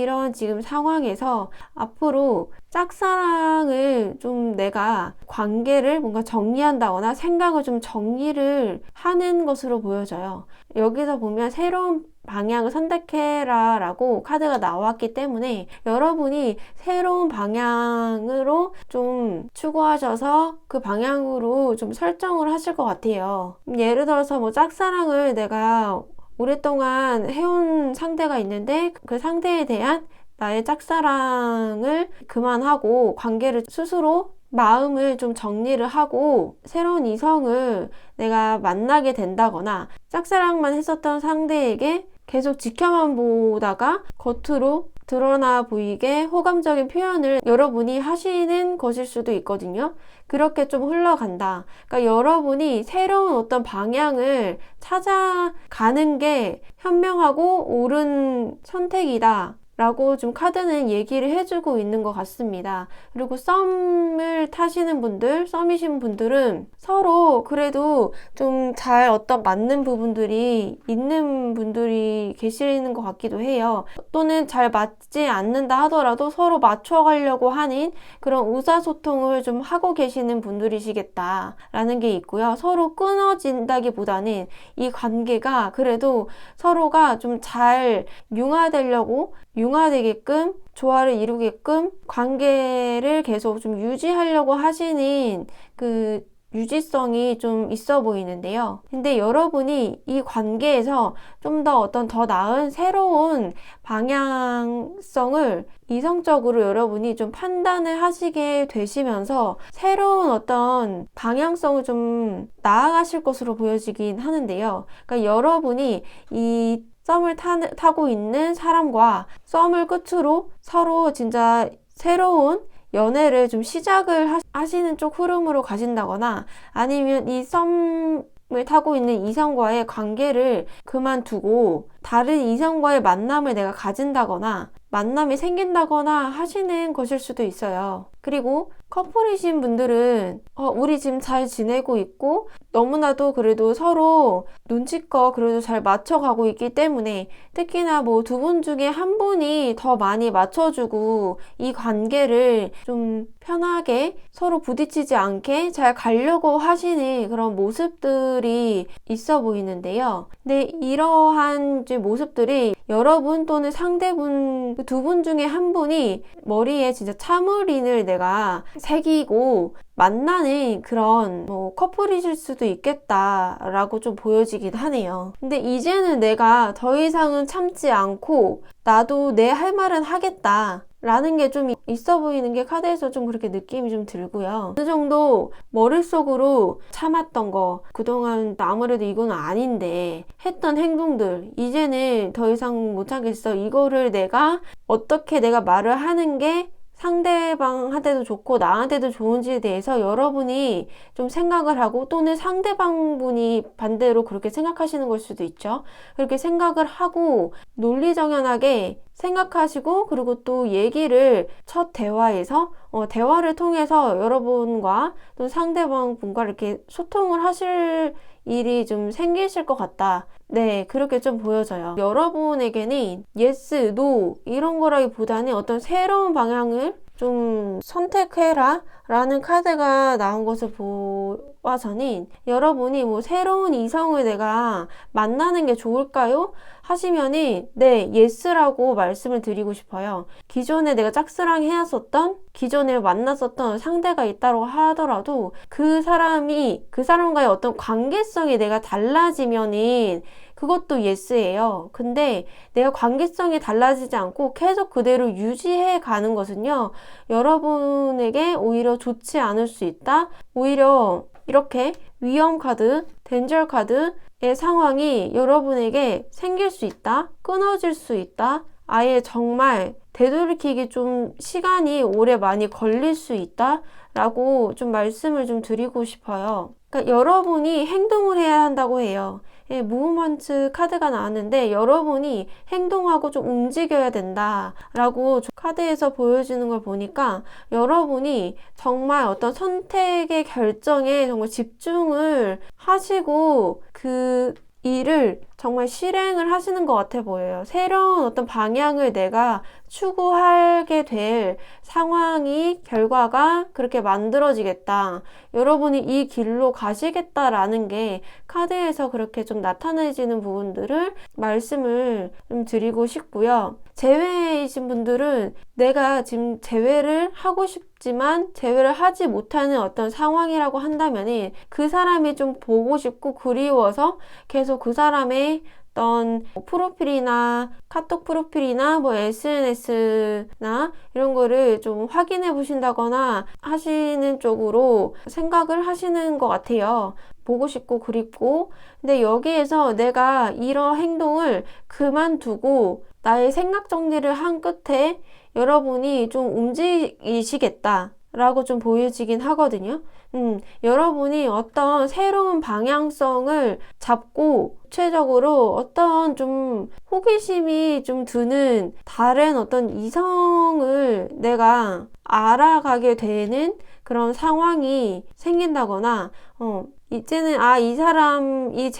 이런 지금 상황에서 앞으로 짝사랑을 좀 내가 관계를 뭔가 정리한다거나 생각을 좀 정리를 하는 것으로 보여져요. 여기서 보면 새로운 방향을 선택해라 라고 카드가 나왔기 때문에 여러분이 새로운 방향으로 좀 추구하셔서 그 방향으로 좀 설정을 하실 것 같아요. 예를 들어서 뭐 짝사랑을 내가 오랫동안 해온 상대가 있는데 그 상대에 대한 나의 짝사랑을 그만하고 관계를 스스로 마음을 좀 정리를 하고 새로운 이성을 내가 만나게 된다거나 짝사랑만 했었던 상대에게 계속 지켜만 보다가 겉으로 드러나 보이게 호감적인 표현을 여러분이 하시는 것일 수도 있거든요. 그렇게 좀 흘러간다. 그러니까 여러분이 새로운 어떤 방향을 찾아가는 게 현명하고 옳은 선택이다. 라고 좀 카드는 얘기를 해주고 있는 것 같습니다. 그리고 썸을 타시는 분들, 썸이신 분들은 서로 그래도 좀 잘 어떤 맞는 부분들이 있는 분들이 계시는 것 같기도 해요. 또는 잘 맞지 않는다 하더라도 서로 맞춰가려고 하는 그런 의사소통을 좀 하고 계시는 분들이시겠다라는 게 있고요. 서로 끊어진다기보다는 이 관계가 그래도 서로가 좀 잘 융화되게끔 조화를 이루게끔 관계를 계속 좀 유지하려고 하시는 그 유지성이 좀 있어 보이는데요. 근데 여러분이 이 관계에서 좀 더 어떤 더 나은 새로운 방향성을 이성적으로 여러분이 좀 판단을 하시게 되시면서 새로운 어떤 방향성을 좀 나아가실 것으로 보여지긴 하는데요. 그러니까 여러분이 이 썸을 타고 있는 사람과 썸을 끝으로 서로 진짜 새로운 연애를 좀 시작을 하시는 쪽 흐름으로 가신다거나 아니면 이 썸을 타고 있는 이성과의 관계를 그만두고 다른 이성과의 만남을 내가 가진다거나 만남이 생긴다거나 하시는 것일 수도 있어요. 그리고 커플이신 분들은 우리 지금 잘 지내고 있고 너무나도 그래도 서로 눈치껏 그래도 잘 맞춰가고 있기 때문에 특히나 뭐 두 분 중에 한 분이 더 많이 맞춰주고 이 관계를 좀 편하게 서로 부딪히지 않게 잘 가려고 하시는 그런 모습들이 있어 보이는데요. 근데 이러한 모습들이 여러분 또는 상대분 두 분 중에 한 분이 머리에 진짜 참을인을 내가 새기고 만나는 그런 뭐 커플이실 수도 있겠다라고 좀 보여지긴 하네요. 근데 이제는 내가 더 이상은 참지 않고 나도 내 할 말은 하겠다 라는 게 좀 있어 보이는 게 카드에서 좀 그렇게 느낌이 좀 들고요. 어느 정도 머릿속으로 참았던 거 그동안 아무래도 이건 아닌데 했던 행동들 이제는 더 이상 못 참겠어. 이거를 어떻게 내가 말을 하는 게 상대방한테도 좋고 나한테도 좋은지에 대해서 여러분이 좀 생각을 하고 또는 상대방분이 반대로 그렇게 생각하시는 걸 수도 있죠. 그렇게 생각을 하고 논리정연하게 생각하시고 그리고 또 얘기를 첫 대화에서 대화를 통해서 여러분과 또 상대방 분과 이렇게 소통을 하실 일이 좀 생기실 것 같다. 네, 그렇게 좀 보여져요. 여러분에게는 yes, no 이런 거라기보다는 어떤 새로운 방향을 좀 선택해라 라는 카드가 나온 것을 보아서는 여러분이 뭐 새로운 이성을 내가 만나는 게 좋을까요? 하시면은 네, 예스라고 말씀을 드리고 싶어요. 기존에 내가 짝사랑 해왔었던, 기존에 만났었던 상대가 있다고 하더라도 그 사람과의 어떤 관계성이 내가 달라지면은 그것도 예스예요. 근데 내가 관계성이 달라지지 않고 계속 그대로 유지해 가는 것은요, 여러분에게 오히려 좋지 않을 수 있다. 오히려 이렇게 위험 카드, 덴저 카드의 상황이 여러분에게 생길 수 있다. 끊어질 수 있다. 아예 정말 되돌이키기 좀 시간이 오래 많이 걸릴 수 있다. 라고 좀 말씀을 좀 드리고 싶어요. 그러니까 여러분이 행동을 해야 한다고 해요. 예, 무브먼트 카드가 나왔는데 여러분이 행동하고 좀 움직여야 된다 라고 카드에서 보여주는 걸 보니까 여러분이 정말 어떤 선택의 결정에 정말 집중을 하시고 그 일을 정말 실행을 하시는 것 같아 보여요. 새로운 어떤 방향을 내가 추구하게 될 상황이, 결과가 그렇게 만들어지겠다. 여러분이 이 길로 가시겠다라는 게 카드에서 그렇게 좀 나타내지는 부분들을 말씀을 좀 드리고 싶고요. 재회이신 분들은 내가 지금 재회를 하고 싶지만 재회를 하지 못하는 어떤 상황이라고 한다면 그 사람이 좀 보고 싶고 그리워서 계속 그 사람의 어떤 프로필이나 카톡 프로필이나 뭐 SNS나 이런 거를 좀 확인해 보신다거나 하시는 쪽으로 생각을 하시는 것 같아요. 보고 싶고 그립고. 근데 여기에서 내가 이런 행동을 그만두고 나의 생각 정리를 한 끝에 여러분이 좀 움직이시겠다 라고 좀 보여지긴 하거든요. 여러분이 어떤 새로운 방향성을 잡고 구체적으로 어떤 좀 호기심이 좀 드는 다른 어떤 이성을 내가 알아가게 되는 그런 상황이 생긴다거나, 이제는 이 사람, 이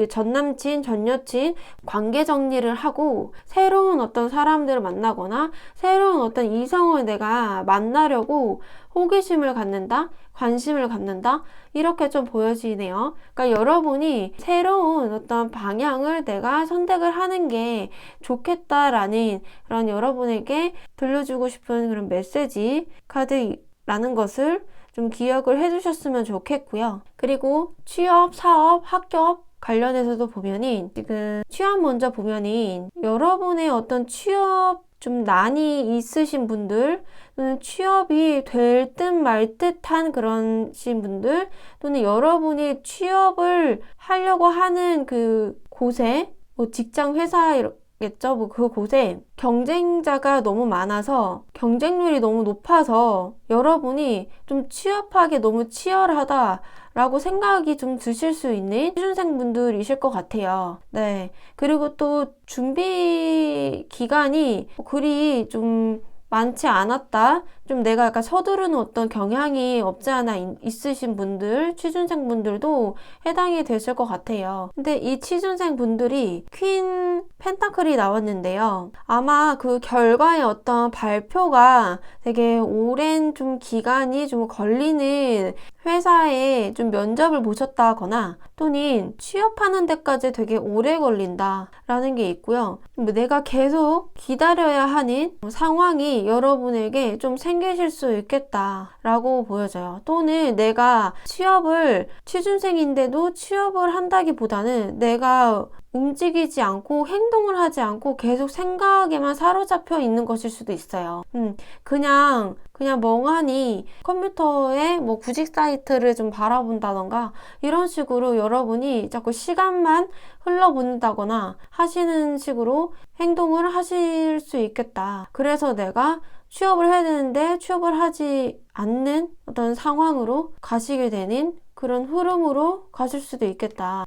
전남친, 전여친 관계 정리를 하고 새로운 어떤 사람들을 만나거나 새로운 어떤 이성을 내가 만나려고 호기심을 갖는다, 관심을 갖는다, 이렇게 좀 보여지네요. 그러니까 여러분이 새로운 어떤 방향을 내가 선택을 하는 게 좋겠다라는 그런 여러분에게 들려주고 싶은 그런 메시지 카드라는 것을 좀 기억을 해주셨으면 좋겠고요. 그리고 취업, 사업, 합격 관련해서도 보면은 지금 취업 먼저 보면은 여러분의 어떤 취업 좀 난이 있으신 분들 또는 취업이 될 듯 말 듯한 그런 분들 또는 여러분이 취업을 하려고 하는 그 곳에 뭐 직장 회사 겠죠. 뭐 그곳에 경쟁자가 너무 많아서 경쟁률이 너무 높아서 여러분이 좀 취업하기 너무 치열하다라고 생각이 좀 드실 수 있는 취준생 분들이실 것 같아요. 네. 그리고 또 준비 기간이 그리 좀 많지 않았다. 좀 내가 약간 서두르는 어떤 경향이 없지 않아 있으신 분들, 취준생 분들도 해당이 되실 것 같아요. 근데 이 취준생 분들이 퀸 펜타클이 나왔는데요. 아마 그 결과의 어떤 발표가 되게 오랜 좀 기간이 좀 걸리는 회사에 좀 면접을 보셨다거나 또는 취업하는 데까지 되게 오래 걸린다라는 게 있고요. 내가 계속 기다려야 하는 상황이 여러분에게 좀 생기실 수 있겠다라고 보여져요. 또는 내가 취준생인데도 취업을 한다기보다는 내가 움직이지 않고 행동을 하지 않고 계속 생각에만 사로잡혀 있는 것일 수도 있어요. 그냥 멍하니 컴퓨터에 뭐 구직 사이트를 좀 바라본다던가 이런 식으로 여러분이 자꾸 시간만 흘러보낸다거나 하시는 식으로 행동을 하실 수 있겠다. 그래서 내가 취업을 해야 되는데 취업을 하지 않는 어떤 상황으로 가시게 되는 그런 흐름으로 가실 수도 있겠다.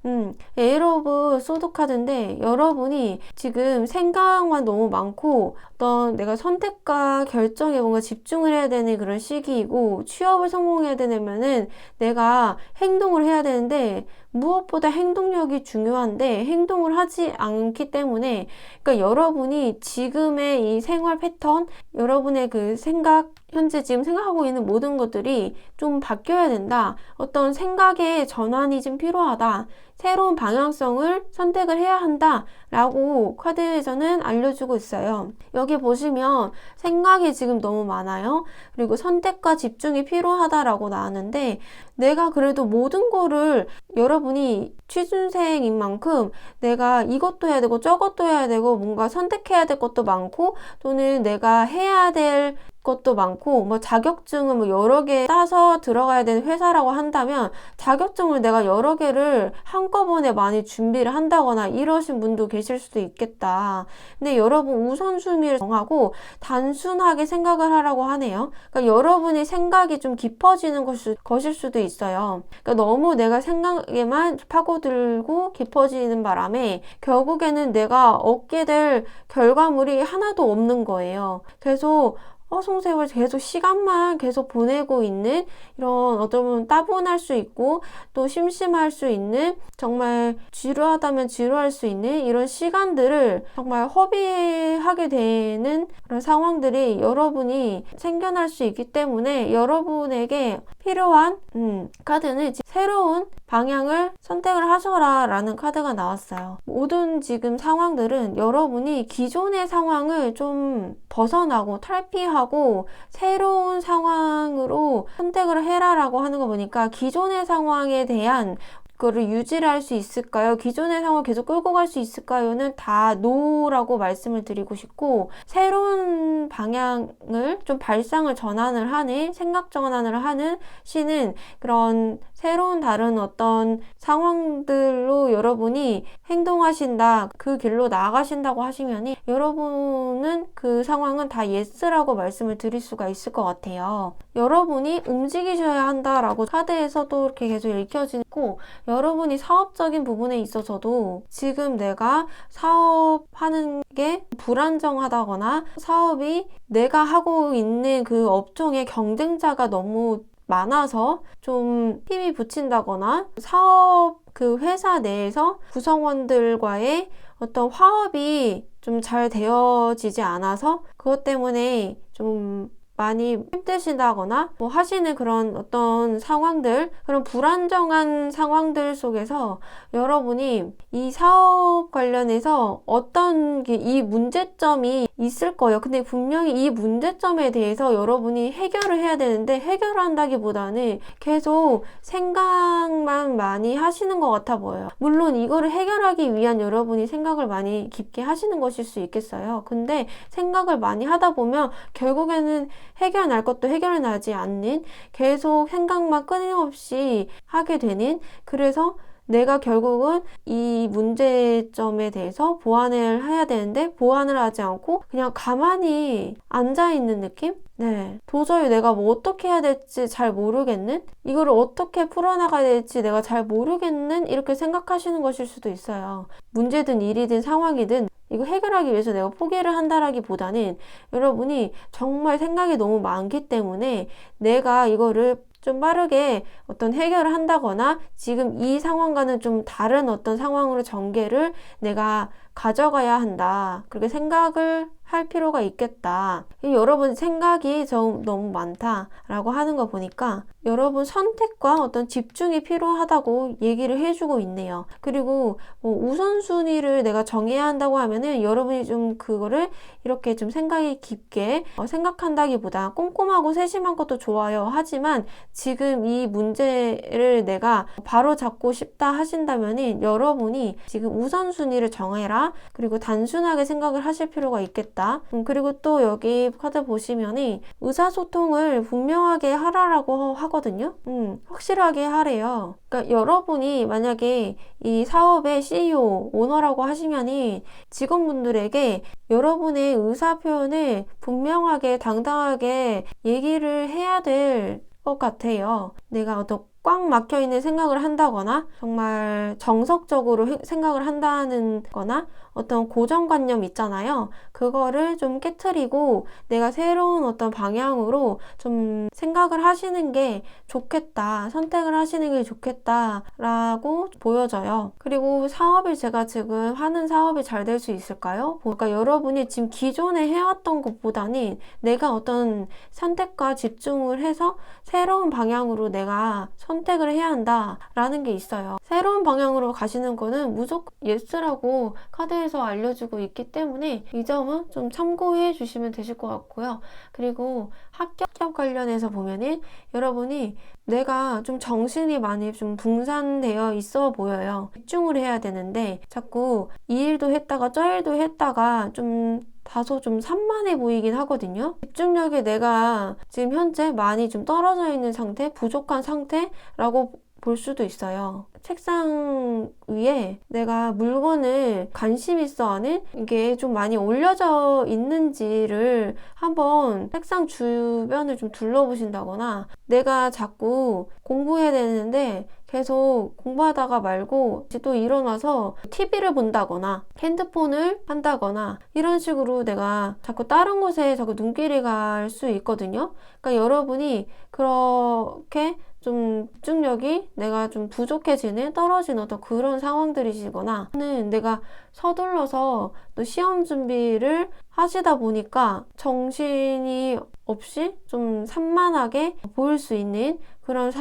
에일 오브 소드 카드인데 여러분이 지금 생각만 너무 많고 어떤 내가 선택과 결정에 뭔가 집중을 해야 되는 그런 시기이고 취업을 성공해야 되면은 내가 행동을 해야 되는데 무엇보다 행동력이 중요한데 행동을 하지 않기 때문에 그러니까 여러분이 지금의 이 생활 패턴, 여러분의 그 생각, 현재 지금 생각하고 있는 모든 것들이 좀 바뀌어야 된다. 어떤 생각의 전환이 좀 필요하다. 새로운 방향성을 선택을 해야 한다 라고 카드에서는 알려주고 있어요. 여기 보시면 생각이 지금 너무 많아요. 그리고 선택과 집중이 필요하다라고 나왔는데 내가 그래도 모든 거를 여러분이 취준생인 만큼 내가 이것도 해야 되고 저것도 해야 되고 뭔가 선택해야 될 것도 많고 또는 내가 해야 될 것도 많고 뭐 자격증을 뭐 여러 개 따서 들어가야 되는 회사라고 한다면 자격증을 내가 여러 개를 한꺼번에 많이 준비를 한다거나 이러신 분도 계실 수도 있겠다. 근데 여러분 우선순위를 정하고 단순하게 생각을 하라고 하네요. 그러니까 여러분이 생각이 좀 깊어지는 것일 수도 있어요. 그러니까 너무 내가 생각에만 파고들고 깊어지는 바람에 결국에는 내가 얻게 될 결과물이 하나도 없는 거예요. 계속 성세월 계속 시간만 계속 보내고 있는 이런 어쩌면 따분할 수 있고 또 심심할 수 있는 정말 지루하다면 지루할 수 있는 이런 시간들을 정말 허비하게 되는 그런 상황들이 여러분이 생겨날 수 있기 때문에 여러분에게 필요한 카드는 새로운 방향을 선택을 하셔라 라는 카드가 나왔어요. 모든 지금 상황들은 여러분이 기존의 상황을 좀 벗어나고 탈피하고 새로운 상황으로 선택을 해라라고 하는 거 보니까 기존의 상황에 대한 그거를 유지를 할 수 있을까요? 기존의 상황을 계속 끌고 갈 수 있을까요?는 다 노라고 말씀을 드리고 싶고 새로운 방향을 좀 발상을 전환을 하는 생각 전환을 하는 시는 그런 새로운 다른 어떤 상황들로 여러분이 행동하신다 그 길로 나아가신다고 하시면이 여러분은 그 상황은 다 예스라고 말씀을 드릴 수가 있을 것 같아요. 여러분이 움직이셔야 한다라고 카드에서도 이렇게 계속 읽혀지고 여러분이 사업적인 부분에 있어서도 지금 내가 사업하는 게 불안정하다거나 사업이 내가 하고 있는 그 업종의 경쟁자가 너무 많아서 좀 힘이 붙인다거나 사업 그 회사 내에서 구성원들과의 어떤 화합이 좀 잘 되어지지 않아서 그것 때문에 좀 많이 힘드시다거나 뭐 하시는 그런 어떤 상황들, 그런 불안정한 상황들 속에서 여러분이 이 사업 관련해서 어떤 이 문제점이 있을 거예요. 근데 분명히 이 문제점에 대해서 여러분이 해결을 해야 되는데 해결한다기보다는 계속 생각만 많이 하시는 것 같아 보여요. 물론 이거를 해결하기 위한 여러분이 생각을 많이 깊게 하시는 것일 수 있겠어요. 근데 생각을 많이 하다 보면 결국에는 해결날 것도 해결나지 않는 계속 생각만 끊임없이 하게 되는 그래서 내가 결국은 이 문제점에 대해서 보완을 해야 되는데 보완을 하지 않고 그냥 가만히 앉아있는 느낌? 네. 도저히 내가 뭐 어떻게 해야 될지 잘 모르겠는? 이거를 어떻게 풀어나가야 될지 내가 잘 모르겠는? 이렇게 생각하시는 것일 수도 있어요. 문제든 일이든 상황이든 이거 해결하기 위해서 내가 포기를 한다라기보다는 여러분이 정말 생각이 너무 많기 때문에 내가 이거를 좀 빠르게 어떤 해결을 한다거나 지금 이 상황과는 좀 다른 어떤 상황으로 전개를 내가 가져가야 한다. 그렇게 생각을 할 필요가 있겠다. 여러분 생각이 너무 많다라고 하는 거 보니까 여러분 선택과 어떤 집중이 필요하다고 얘기를 해주고 있네요. 그리고 뭐 우선순위를 내가 정해야 한다고 하면은 여러분이 좀 그거를 이렇게 좀 생각이 깊게 생각한다기보다 꼼꼼하고 세심한 것도 좋아요. 하지만 지금 이 문제를 내가 바로 잡고 싶다 하신다면은 여러분이 지금 우선순위를 정해라. 그리고 단순하게 생각을 하실 필요가 있겠다. 그리고 또 여기 카드 보시면은 의사소통을 분명하게 하라라고 하거든요. 확실하게 하래요. 그러니까 여러분이 만약에 이 사업의 CEO, 오너라고 하시면은 직원분들에게 여러분의 의사 표현을 분명하게 당당하게 얘기를 해야 될 것 같아요. 내가 꽉 막혀 있는 생각을 한다거나 정말 정석적으로 생각을 한다는 거나 어떤 고정관념 있잖아요. 그거를 좀 깨트리고 내가 새로운 어떤 방향으로 좀 생각을 하시는 게 좋겠다. 선택을 하시는 게 좋겠다라고 보여져요. 그리고 제가 지금 하는 사업이 잘 될 수 있을까요? 그러니까 여러분이 지금 기존에 해왔던 것보다는 내가 어떤 선택과 집중을 해서 새로운 방향으로 내가 선택을 해야 한다라는 게 있어요. 새로운 방향으로 가시는 거는 무조건 예스라고 카드에서 알려주고 있기 때문에 이 점은 좀 참고해 주시면 되실 것 같고요. 그리고 학교 관련해서 보면은 여러분이 내가 좀 정신이 많이 좀 분산되어 있어 보여요. 집중을 해야 되는데 자꾸 이 일도 했다가 저 일도 했다가 좀 다소 좀 산만해 보이긴 하거든요. 집중력이 내가 지금 현재 많이 좀 떨어져 있는 상태, 부족한 상태라고 볼 수도 있어요. 책상 위에 내가 물건을 관심 있어 하는 이게 좀 많이 올려져 있는지를 한번 책상 주변을 좀 둘러보신다거나 내가 자꾸 공부해야 되는데 계속 공부하다가 말고 또 일어나서 TV를 본다거나 핸드폰을 한다거나 이런 식으로 내가 자꾸 다른 곳에 자꾸 눈길이 갈 수 있거든요. 그러니까 여러분이 그렇게 좀 집중력이 내가 좀 부족해지는 떨어지는 어떤 그런 상황들이시거나 또는 내가 서둘러서 또 시험 준비를 하시다 보니까 정신이 없이 좀 산만하게 보일 수 있는 그런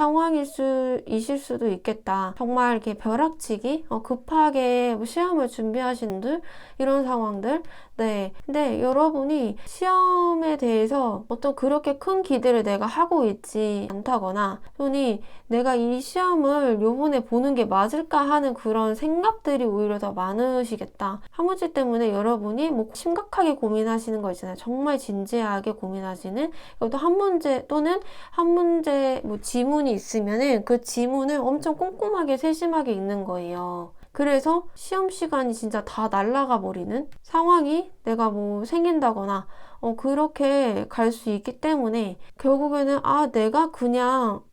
이실 수도 있겠다. 정말 이렇게 벼락치기, 급하게 시험을 준비하시는 분들, 이런 상황들. 네. 근데 여러분이 시험에 대해서 어떤 그렇게 큰 기대를 내가 하고 있지 않다거나, 또는 내가 이 시험을 요번에 보는 게 맞을까 하는 그런 생각들이 오히려 더 많으시겠다. 한 문제 때문에 여러분이 뭐 심각하게 고민하시는 거 있잖아요. 정말 진지하게 고민하시는, 또 한 문제 또는 한 문제 뭐 지문이 있으면은 그 지문을 엄청 꼼꼼하게 세심하게 읽는 거예요. 그래서 시험 시간이 진짜 다 날아가 버리는 상황이 내가 뭐 생긴다거나 그렇게 갈 수 있기 때문에 결국에는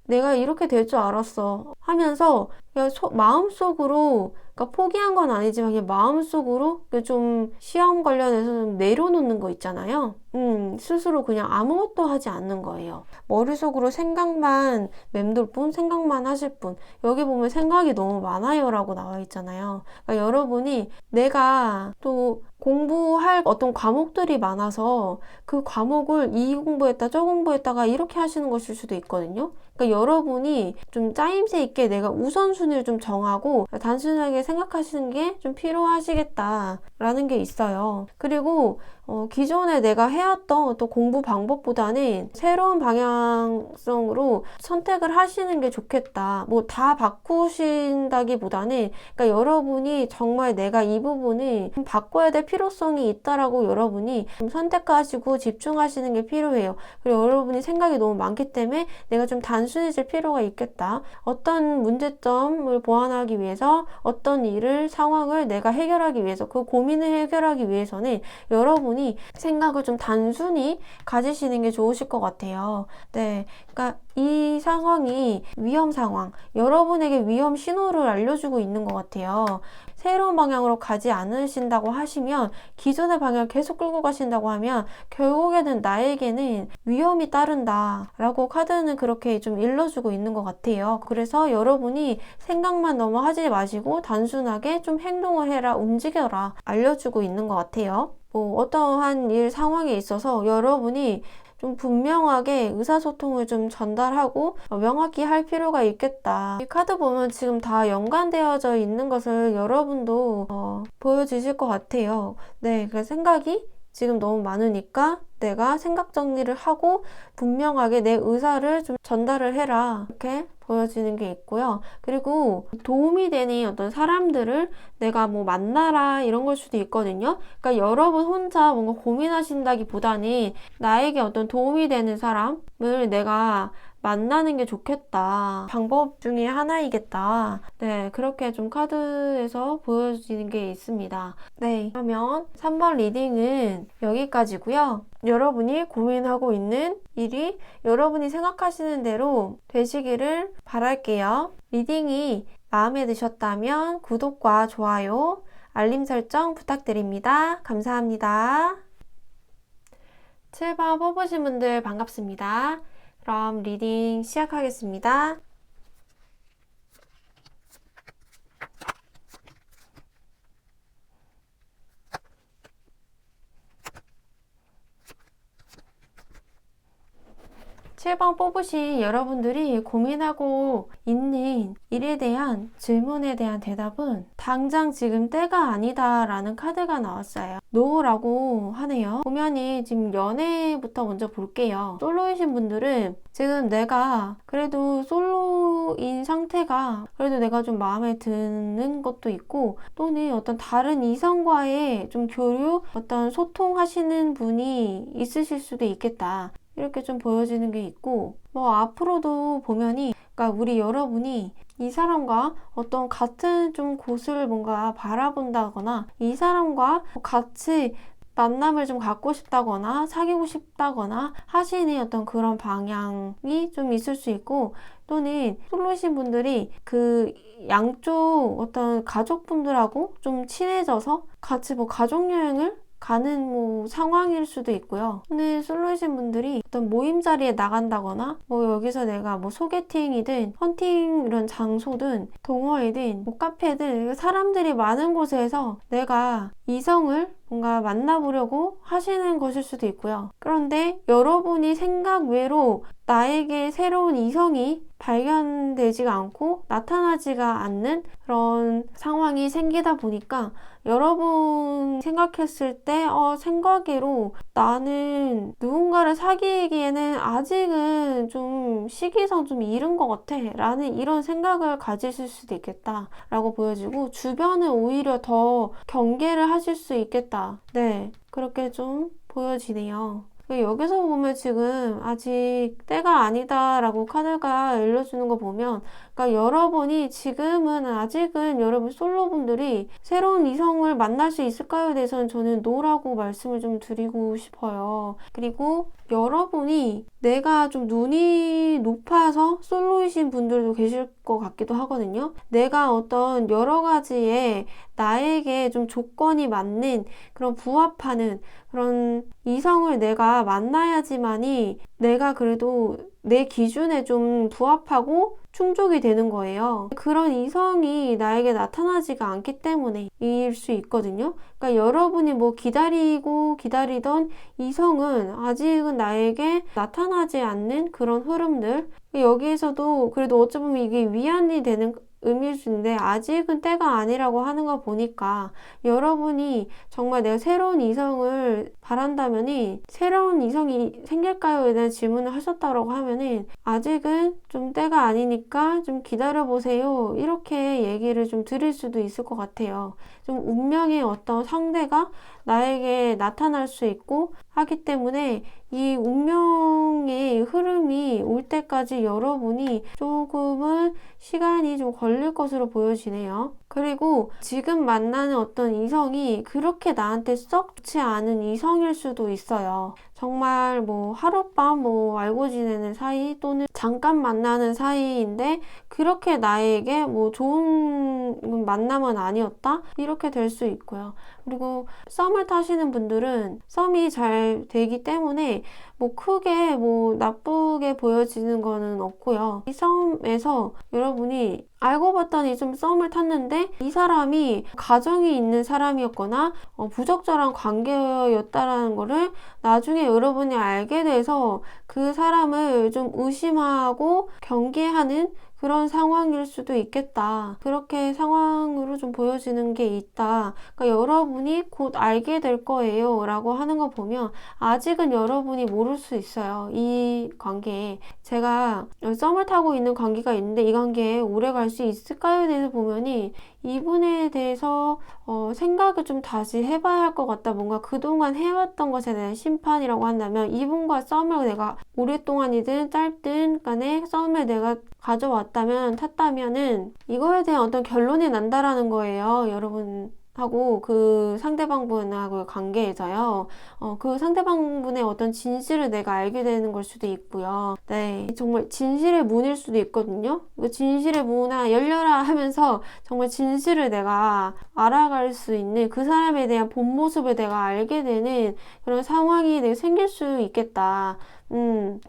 내가 이렇게 될 줄 알았어 하면서 그냥 마음속으로, 그러니까 포기한 건 아니지만 그냥 마음속으로 좀 시험 관련해서 좀 내려놓는 거 있잖아요. 스스로 그냥 아무것도 하지 않는 거예요. 머릿속으로 생각만 맴돌 뿐, 생각만 하실 뿐. 여기 보면 생각이 너무 많아요 라고 나와 있잖아요. 그러니까 여러분이 내가 또 공부할 어떤 과목들이 많아서 그 과목을 이 공부했다 저 공부했다가 이렇게 하시는 것일 수도 있거든요. 그러니까 여러분이 좀 짜임새 있게 내가 우선순위를 좀 정하고 단순하게 생각하시는 게 좀 필요하시겠다라는 게 있어요. 그리고 기존에 내가 해왔던 또 공부 방법보다는 새로운 방향성으로 선택을 하시는 게 좋겠다. 뭐 다 바꾸신다기보다는, 그러니까 여러분이 정말 내가 이 부분을 좀 바꿔야 될 필요성이 있다라고 여러분이 좀 선택하시고 집중하시는 게 필요해요. 그리고 여러분이 생각이 너무 많기 때문에 내가 좀 단순해질 필요가 있겠다. 어떤 문제점을 보완하기 위해서 어떤 상황을 내가 해결하기 위해서 그 고민을 해결하기 위해서는 여러분이 생각을 좀 단순히 가지시는 게 좋으실 것 같아요. 네. 그러니까 이 상황이 위험 상황, 여러분에게 위험 신호를 알려주고 있는 것 같아요. 새로운 방향으로 가지 않으신다고 하시면, 기존의 방향을 계속 끌고 가신다고 하면 결국에는 나에게는 위험이 따른다 라고 카드는 그렇게 좀 일러주고 있는 것 같아요. 그래서 여러분이 생각만 너무 하지 마시고 단순하게 좀 행동을 해라, 움직여라 알려주고 있는 것 같아요. 뭐 어떠한 일 상황에 있어서 여러분이 좀 분명하게 의사소통을 좀 전달하고 명확히 할 필요가 있겠다. 이 카드 보면 지금 다 연관되어져 있는 것을 여러분도 보여주실 것 같아요. 네, 그 생각이 지금 너무 많으니까 내가 생각 정리를 하고 분명하게 내 의사를 좀 전달을 해라. 이렇게 보여지는 게 있고요. 그리고 도움이 되는 어떤 사람들을 내가 뭐 만나라 이런 걸 수도 있거든요. 그러니까 여러분 혼자 뭔가 고민하신다기보다는 나에게 어떤 도움이 되는 사람을 내가 만나는 게 좋겠다. 방법 중에 하나이겠다. 네, 그렇게 좀 카드에서 보여지는 게 있습니다. 네, 그러면 3번 리딩은 여기까지고요. 여러분이 고민하고 있는 일이 여러분이 생각하시는 대로 되시기를 바랄게요. 리딩이 마음에 드셨다면 구독과 좋아요, 알림 설정 부탁드립니다. 감사합니다. 7번 뽑으신 분들 반갑습니다. 그럼 리딩 시작하겠습니다. (7번) 뽑으신 여러분들이 고민하고 있는 일에 대한 질문에 대한 대답은 당장 지금 때가 아니다 라는 카드가 나왔어요. 노라고 하네요. 보면이 지금 연애부터 먼저 볼게요. 솔로이신 분들은 지금 내가 그래도 솔로인 상태가 그래도 내가 좀 마음에 드는 것도 있고 또는 어떤 다른 이성과의 좀 교류, 어떤 소통하시는 분이 있으실 수도 있겠다. 이렇게 좀 보여지는 게 있고 뭐 앞으로도 보면이 그러니까 우리 여러분이 이 사람과 어떤 같은 좀 곳을 뭔가 바라본다거나 이 사람과 같이 만남을 좀 갖고 싶다거나 사귀고 싶다거나 하시는 어떤 그런 방향이 좀 있을 수 있고 또는 솔로이신 분들이 그 양쪽 어떤 가족분들하고 좀 친해져서 같이 뭐 가족여행을 가는 뭐 상황일 수도 있고요. 근데 솔로이신 분들이 어떤 모임 자리에 나간다거나 뭐 여기서 내가 뭐 소개팅이든 헌팅 이런 장소든 동호회든 뭐 카페든 사람들이 많은 곳에서 내가 이성을 뭔가 만나보려고 하시는 것일 수도 있고요. 그런데 여러분이 생각 외로 나에게 새로운 이성이 발견되지가 않고 나타나지가 않는 그런 상황이 생기다 보니까 여러분 생각했을 때 생각외로 나는 누군가를 사귀기에는 아직은 좀 시기상 좀 이른 것 같아 라는 이런 생각을 가지실 수도 있겠다 라고 보여지고 주변은 오히려 더 경계를 하실 수 있겠다. 네, 그렇게 좀 보여지네요. 여기서 보면 지금 아직 때가 아니다 라고 카드가 알려주는 거 보면 그러니까 여러분이 지금은 아직은 여러분 솔로분들이 새로운 이성을 만날 수 있을까요에 대해서는 저는 노라고 말씀을 좀 드리고 싶어요. 그리고 여러분이 내가 좀 눈이 높아서 솔로이신 분들도 계실 것 같기도 하거든요. 내가 어떤 여러 가지의 나에게 좀 조건이 맞는 그런 부합하는 그런 이성을 내가 만나야지만이 내가 그래도 내 기준에 좀 부합하고 충족이 되는 거예요. 그런 이성이 나에게 나타나지가 않기 때문에 일 수 있거든요. 그러니까 여러분이 뭐 기다리던 이성은 아직은 나에게 나타나지 않는 그런 흐름들 여기에서도 그래도 어찌 보면 이게 위안이 되는 의미일 수 있는데 아직은 때가 아니라고 하는 거 보니까 여러분이 정말 내가 새로운 이성을 바란다면이 새로운 이성이 생길까요에 대한 질문을 하셨다고 하면은 아직은 좀 때가 아니니까 좀 기다려보세요 이렇게 얘기를 좀 드릴 수도 있을 것 같아요. 좀 운명의 어떤 상대가 나에게 나타날 수 있고 하기 때문에 이 운명의 흐름이 올 때까지 여러분이 조금은 시간이 좀 걸릴 것으로 보여지네요. 그리고 지금 만나는 어떤 이성이 그렇게 나한테 썩 좋지 않은 이성일 수도 있어요. 정말 뭐 하룻밤 뭐 알고 지내는 사이 또는 잠깐 만나는 사이인데 그렇게 나에게 뭐 좋은 만남은 아니었다? 이렇게 될 수 있고요. 그리고 썸을 타시는 분들은 썸이 잘 되기 때문에 뭐 크게 뭐 나쁘게 보여지는 거는 없고요. 이 썸에서 여러분이 알고 봤더니 좀 썸을 탔는데 이 사람이 가정이 있는 사람이었거나 부적절한 관계였다라는 거를 나중에 여러분이 알게 돼서 그 사람을 좀 의심하고 경계하는 그런 상황일 수도 있겠다. 그렇게 상황으로 좀 보여지는 게 있다. 그러니까 여러분이 곧 알게 될 거예요 라고 하는 거 보면 아직은 여러분이 모를 수 있어요. 이 관계에. 제가 썸을 타고 있는 관계가 있는데 이 관계에 오래 갈 수 있을까요? 에 대해서 보면이 이분에 대해서 생각을 좀 다시 해봐야 할 것 같다. 뭔가 그동안 해왔던 것에 대한 심판이라고 한다면 이분과 썸을 내가 오랫동안이든 짧든 간에 썸을 내가 가져왔다면 탔다면은 이거에 대한 어떤 결론이 난다라는 거예요. 여러분 하고 그 상대방분하고의 관계에서요. 그 상대방분의 어떤 진실을 내가 알게 되는 걸 수도 있고요. 네, 정말 진실의 문일 수도 있거든요. 그 진실의 문아 열려라 하면서 정말 진실을 내가 알아갈 수 있는 그 사람에 대한 본 모습을 내가 알게 되는 그런 상황이 내가 생길 수 있겠다.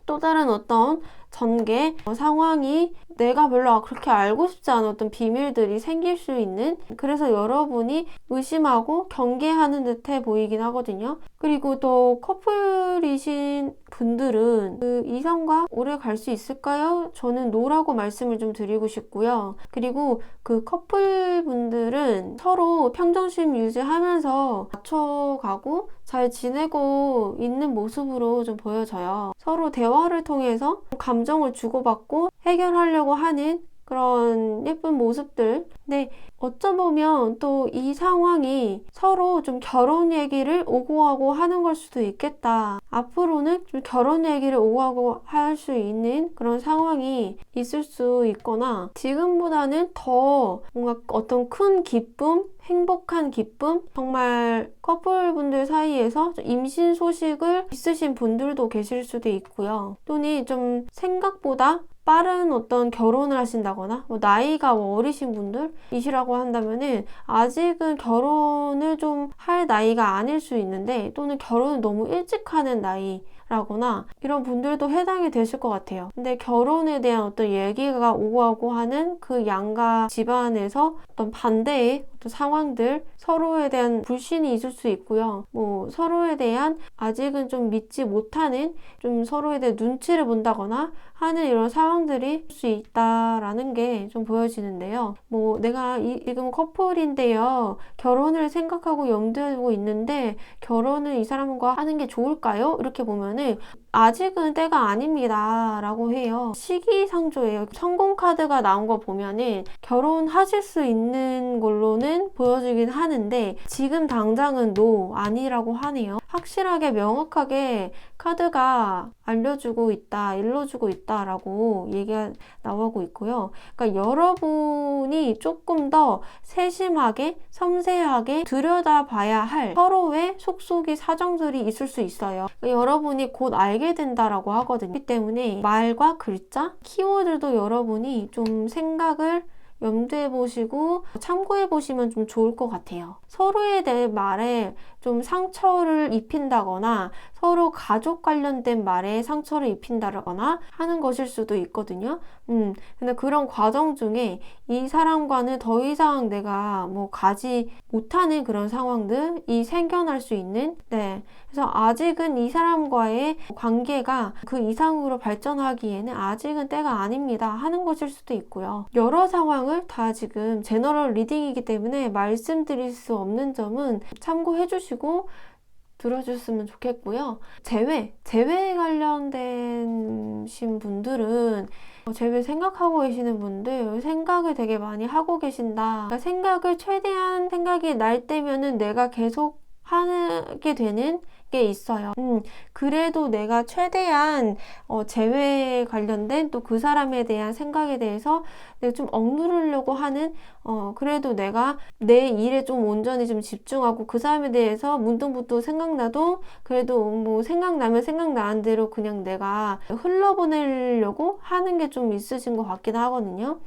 또 다른 어떤 전개, 상황이 내가 별로 그렇게 알고 싶지 않은 어떤 비밀들이 생길 수 있는 그래서 여러분이 의심하고 경계하는 듯해 보이긴 하거든요. 그리고 또 커플이신 분들은 그 이성과 오래 갈 수 있을까요? 저는 노라고 말씀을 좀 드리고 싶고요. 그리고 그 커플분들은 서로 평정심 유지하면서 맞춰가고 잘 지내고 있는 모습으로 좀 보여져요. 서로 대화를 통해서 감정을 주고받고 해결하려고 하는 그런 예쁜 모습들. 근데 어쩌보면 또 이 상황이 서로 좀 결혼 얘기를 오고 가고 하는 걸 수도 있겠다. 앞으로는 좀 결혼 얘기를 오고 가고 할 수 있는 그런 상황이 있을 수 있거나 지금보다는 더 뭔가 어떤 큰 기쁨, 행복한 기쁨, 정말 커플분들 사이에서 임신 소식을 있으신 분들도 계실 수도 있고요. 또는 좀 생각보다 빠른 어떤 결혼을 하신다거나 나이가 어리신 분들이시라고 한다면은 아직은 결혼을 좀 할 나이가 아닐 수 있는데 또는 결혼을 너무 일찍 하는 나이라거나 이런 분들도 해당이 되실 것 같아요. 근데 결혼에 대한 어떤 얘기가 오고 가고 하는 그 양가 집안에서 어떤 반대의 어떤 상황들, 서로에 대한 불신이 있을 수 있고요. 서로에 대한 아직은 좀 믿지 못하는 좀 서로에 대한 눈치를 본다거나 하는 이런 상황들이 있을 수 있다라는 게 좀 보여지는데요. 내가 지금 커플인데요. 결혼을 생각하고 염두에 두고 있는데 결혼을 이 사람과 하는 게 좋을까요? 이렇게 보면은 아직은 때가 아닙니다 라고 해요. 시기상조예요. 성공 카드가 나온 거 보면은 결혼하실 수 있는 걸로는 보여지긴 하는데 지금 당장은 노 아니라고 하네요. 확실하게 명확하게 카드가 알려주고 있다, 일러주고 있다라고 얘기가 나오고 있고요. 그러니까 여러분이 조금 더 세심하게, 섬세하게 들여다봐야 할 서로의 속속의 사정들이 있을 수 있어요. 그러니까 여러분이 곧 알게 된다라고 하거든요. 그렇기 때문에 말과 글자, 키워드도 여러분이 좀 생각을 염두해 보시고 참고해 보시면 좀 좋을 것 같아요. 서로에 대한 말에 좀 상처를 입힌다거나 서로 가족 관련된 말에 상처를 입힌다거나 하는 것일 수도 있거든요. 근데 그런 과정 중에 이 사람과는 더 이상 내가 가지 못하는 그런 상황들이 생겨날 수 있는, 네. 그래서 아직은 이 사람과의 관계가 그 이상으로 발전하기에는 아직은 때가 아닙니다 하는 것일 수도 있고요. 여러 상황을 다 지금 제너럴 리딩이기 때문에 말씀드릴 수 없는 점은 참고해 주시고 들어줬으면 좋겠고요. 재회 관련된 분들은 재회 생각하고 계시는 분들 생각을 되게 많이 하고 계신다. 그러니까 생각을 최대한 생각이 날 때면은 내가 계속 하게 되는 게 있어요. 그래도 내가 최대한 재회에 관련된 또 그 사람에 대한 생각에 대해서 내가 좀 억누르려고 하는 그래도 내가 내 일에 좀 온전히 좀 집중하고 그 사람에 대해서 문득문득 생각나도 그래도 생각나면 생각나는 대로 그냥 내가 흘러보내려고 하는 게 좀 있으신 것 같기도 하거든요.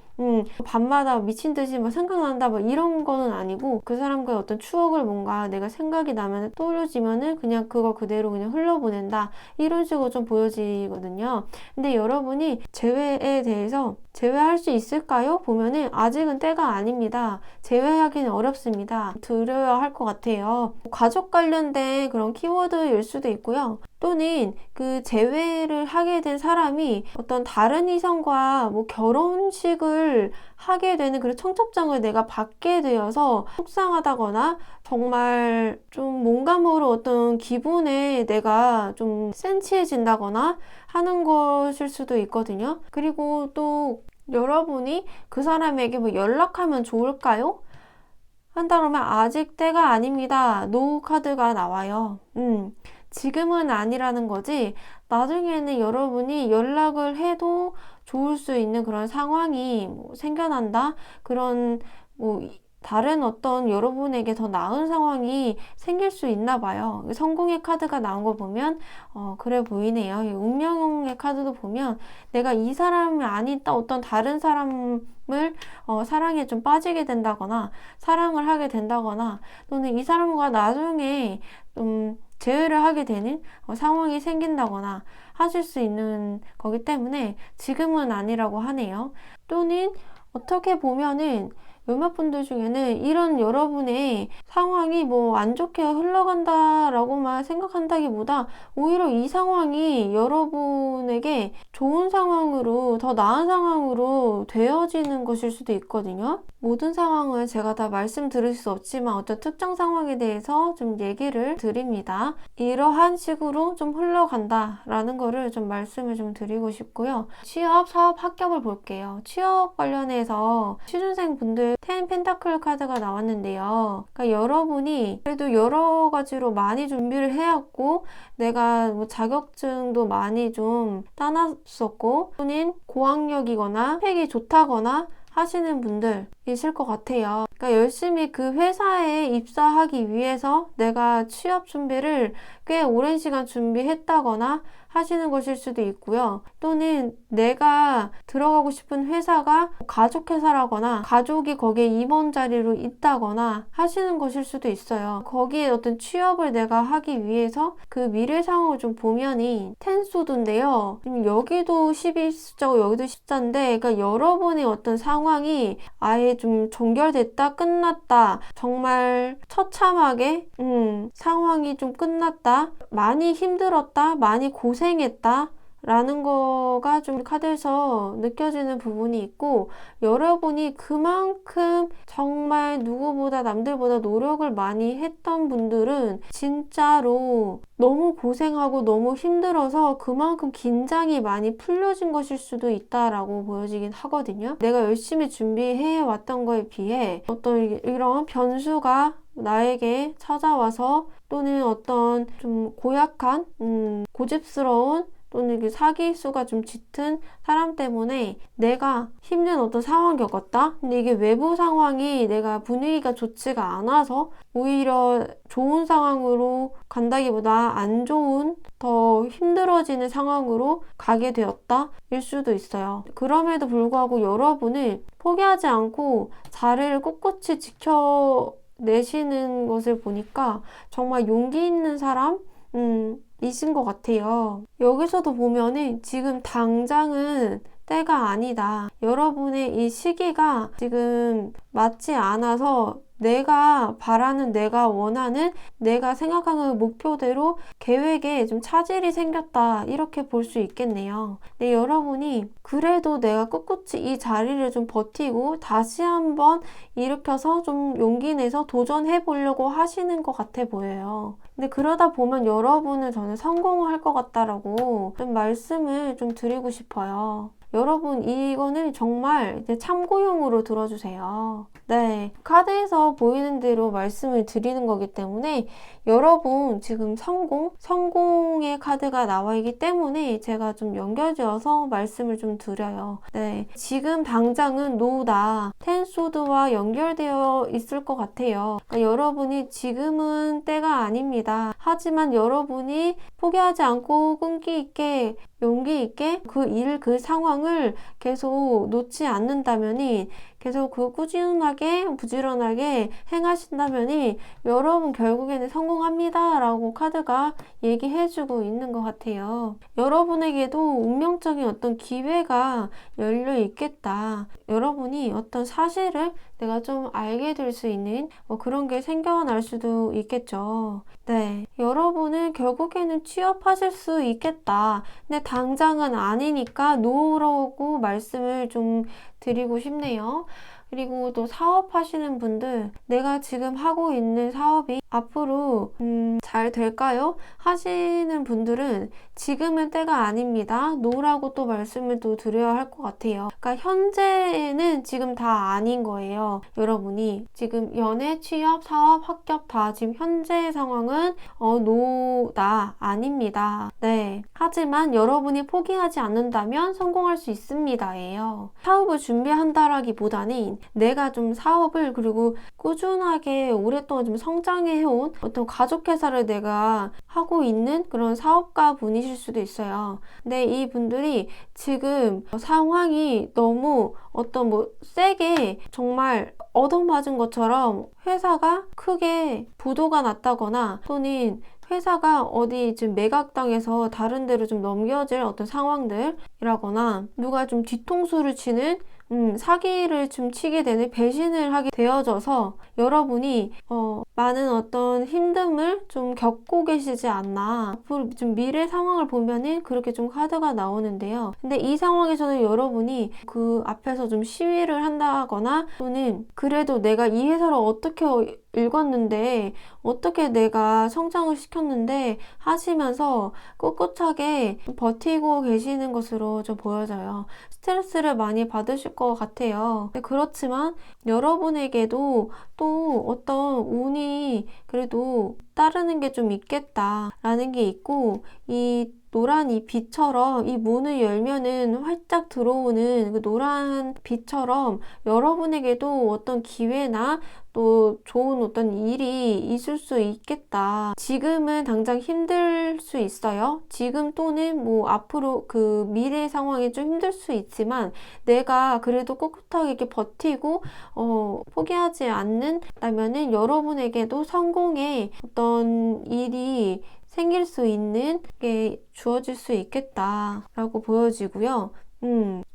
밤마다 미친 듯이 생각난다 이런 거는 아니고 그 사람과의 어떤 추억을 뭔가 내가 생각이 나면 떠올려지면은 그냥 그거 그대로 그냥 흘려보낸다 이런 식으로 좀 보여지거든요. 근데 여러분이 재회에 대해서 재회할 수 있을까요? 보면은 아직은 때가 아닙니다. 재회하기는 어렵습니다. 들어야 할 것 같아요. 가족 관련된 그런 키워드일 수도 있고요. 또는 그 재회를 하게 된 사람이 어떤 다른 이성과 뭐 결혼식을 하게 되는 그런 청첩장을 내가 받게 되어서 속상하다거나 정말 좀 뭔가 모를 어떤 기분에 내가 좀 센치해진다거나 하는 것일 수도 있거든요. 그리고 또 여러분이 그 사람에게 뭐 연락하면 좋을까요? 한다 그러면 아직 때가 아닙니다. 노 카드가 나와요. 지금은 아니라는 거지. 나중에는 여러분이 연락을 해도 좋을 수 있는 그런 상황이 뭐 생겨난다. 그런 뭐 다른 어떤 여러분에게 더 나은 상황이 생길 수 있나 봐요. 성공의 카드가 나온 거 보면 그래 보이네요. 운명의 카드도 보면 내가 이 사람이 아닌 어떤 다른 사람을 사랑에 좀 빠지게 된다거나 사랑을 하게 된다거나 또는 이 사람과 나중에 좀 재회를 하게 되는 상황이 생긴다거나 하실 수 있는 거기 때문에 지금은 아니라고 하네요. 또는 어떻게 보면은 몇몇 분들 중에는 이런 여러분의 상황이 뭐 안 좋게 흘러간다라고만 생각한다기보다 오히려 이 상황이 여러분에게 좋은 상황으로 더 나은 상황으로 되어지는 것일 수도 있거든요. 모든 상황을 제가 다 말씀드릴 수 없지만 어떤 특정 상황에 대해서 좀 얘기를 드립니다. 이러한 식으로 좀 흘러간다라는 거를 좀 말씀을 좀 드리고 싶고요. 취업, 사업, 합격을 볼게요. 취업 관련해서 취준생 분들 10 펜타클 카드가 나왔는데요. 그러니까 여러분이 그래도 여러 가지로 많이 준비를 해왔고 내가 뭐 자격증도 많이 좀 따놨었고 또는 고학력이거나 스펙이 좋다거나 하시는 분들이실 것 같아요. 그러니까 열심히 그 회사에 입사하기 위해서 내가 취업 준비를 꽤 오랜 시간 준비했다거나 하시는 것일 수도 있고요. 또는 내가 들어가고 싶은 회사가 가족 회사라거나 가족이 거기에 임원 자리로 있다거나 하시는 것일 수도 있어요. 거기에 어떤 취업을 내가 하기 위해서 그 미래 상황을 좀 보면이 텐소드인데요. 여기도 12숫자고 여기도 10자인데 그러니까 여러분의 어떤 상황이 아예 좀 종결됐다, 끝났다, 정말 처참하게 상황이 좀 끝났다, 많이 힘들었다, 많이 고생했다 라는 거가 좀 카드에서 느껴지는 부분이 있고 여러분이 그만큼 정말 누구보다 남들보다 노력을 많이 했던 분들은 진짜로 너무 고생하고 너무 힘들어서 그만큼 긴장이 많이 풀려진 것일 수도 있다라고 보여지긴 하거든요. 내가 열심히 준비해 왔던 거에 비해 어떤 이런 변수가 나에게 찾아와서 또는 어떤 좀 고약한 고집스러운 또는 사기수가 좀 짙은 사람 때문에 내가 힘든 어떤 상황을 겪었다? 근데 이게 외부 상황이 내가 분위기가 좋지가 않아서 오히려 좋은 상황으로 간다기보다 안 좋은 더 힘들어지는 상황으로 가게 되었다? 일 수도 있어요. 그럼에도 불구하고 여러분은 포기하지 않고 자리를 꿋꿋이 지켜내시는 것을 보니까 정말 용기 있는 사람? 이신 것 같아요. 여기서도 보면은 지금 당장은 때가 아니다. 여러분의 이 시기가 지금 맞지 않아서 내가 바라는, 내가 원하는, 내가 생각하는 목표대로 계획에 좀 차질이 생겼다. 이렇게 볼 수 있겠네요. 근데 여러분이 그래도 내가 꿋꿋이 이 자리를 좀 버티고 다시 한번 일으켜서 좀 용기 내서 도전해 보려고 하시는 것 같아 보여요. 근데 그러다 보면 여러분은 저는 성공할 것 같다라고 좀 말씀을 좀 드리고 싶어요. 여러분 이거는 정말 이제 참고용으로 들어주세요. 네, 카드에서 보이는 대로 말씀을 드리는 거기 때문에 여러분 지금 성공의 카드가 나와 있기 때문에 제가 좀 연결지어서 말씀을 좀 드려요. 네, 지금 당장은 노다 텐소드와 연결되어 있을 것 같아요. 그러니까 여러분이 지금은 때가 아닙니다. 하지만 여러분이 포기하지 않고 끈기 있게 용기 있게 그 상황을 계속 놓지 않는다면이 계속 그 꾸준하게 부지런하게 행하신다면이 여러분 결국에는 성공합니다 라고 카드가 얘기해주고 있는 것 같아요. 여러분에게도 운명적인 어떤 기회가 열려 있겠다. 여러분이 어떤 사실을 내가 좀 알게 될 수 있는 그런 게 생겨날 수도 있겠죠. 네, 여러분은 결국에는 취업하실 수 있겠다. 근데 당장은 아니니까 노라고 말씀을 좀 드리고 싶네요. 그리고 또 사업하시는 분들, 내가 지금 하고 있는 사업이 앞으로 잘 될까요? 하시는 분들은 지금은 때가 아닙니다. 노라고 또 말씀을 또 드려야 할 것 같아요. 그러니까 현재는 지금 다 아닌 거예요. 여러분이 지금 연애, 취업, 사업, 합격 다 지금 현재 상황은 노다 아닙니다. 네. 하지만 여러분이 포기하지 않는다면 성공할 수 있습니다예요. 사업을 준비한다라기보다는 내가 좀 사업을 그리고 꾸준하게 오랫동안 좀 성장해온 어떤 가족회사를 내가 하고 있는 그런 사업가 분이실 수도 있어요. 근데 이 분들이 지금 상황이 너무 세게 정말 얻어맞은 것처럼 회사가 크게 부도가 났다거나 또는 회사가 어디 지금 매각당해서 다른 데로 좀 넘겨질 어떤 상황들이라거나 누가 좀 뒤통수를 치는 사기를 좀 치게 되는 배신을 하게 되어져서 여러분이 많은 어떤 힘듦을 좀 겪고 계시지 않나. 앞으로 좀 미래 상황을 보면은 그렇게 좀 카드가 나오는데요. 근데 이 상황에서는 여러분이 그 앞에서 좀 시위를 한다거나 또는 그래도 내가 이 회사를 어떻게 읽었는데 어떻게 내가 성장을 시켰는데 하시면서 꿋꿋하게 버티고 계시는 것으로 좀 보여져요. 스트레스를 많이 받으실 것 같아요. 그렇지만 여러분에게도 또 어떤 운이 그래도 따르는 게 좀 있겠다라는 게 있고 이 노란 이 빛처럼 이 문을 열면은 활짝 들어오는 그 노란 빛처럼 여러분에게도 어떤 기회나 또 좋은 어떤 일이 있을 수 있겠다. 지금은 당장 힘들 수 있어요. 지금 또는 앞으로 그 미래 상황이 좀 힘들 수 있지만 내가 그래도 꿋꿋하게 이렇게 버티고 포기하지 않는다면은 여러분에게도 성공의 어떤 일이 생길 수 있는 게 주어질 수 있겠다라고 보여지고요.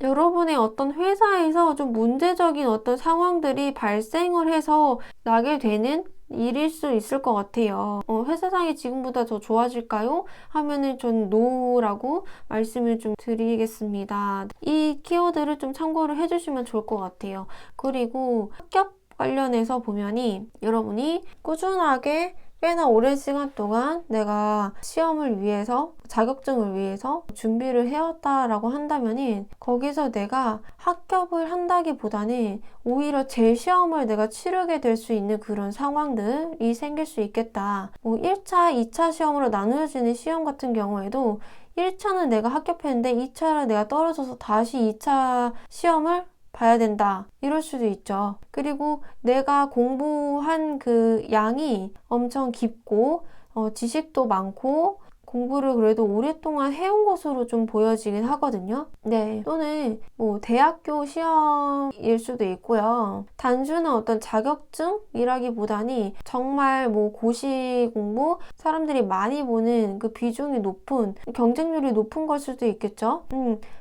여러분의 어떤 회사에서 좀 문제적인 어떤 상황들이 발생을 해서 나게 되는 일일 수 있을 것 같아요. 회사상이 지금보다 더 좋아질까요? 하면은 전 노라고 말씀을 좀 드리겠습니다. 이 키워드를 좀 참고를 해주시면 좋을 것 같아요. 그리고 합격 관련해서 보면이 여러분이 꾸준하게 꽤나 오랜 시간 동안 내가 시험을 위해서 자격증을 위해서 준비를 해왔다라고 한다면은 거기서 내가 합격을 한다기보다는 오히려 재시험을 내가 치르게 될 수 있는 그런 상황들이 생길 수 있겠다. 1차, 2차 시험으로 나누어지는 시험 같은 경우에도 1차는 내가 합격했는데 2차를 내가 떨어져서 다시 2차 시험을 봐야 된다. 이럴 수도 있죠. 그리고 내가 공부한 그 양이 엄청 깊고 지식도 많고 공부를 그래도 오랫동안 해온 것으로 좀 보여지긴 하거든요. 네. 또는 대학교 시험일 수도 있고요. 단순한 어떤 자격증이라기보다는 정말 고시 공부, 사람들이 많이 보는 그 비중이 높은, 경쟁률이 높은 걸 수도 있겠죠.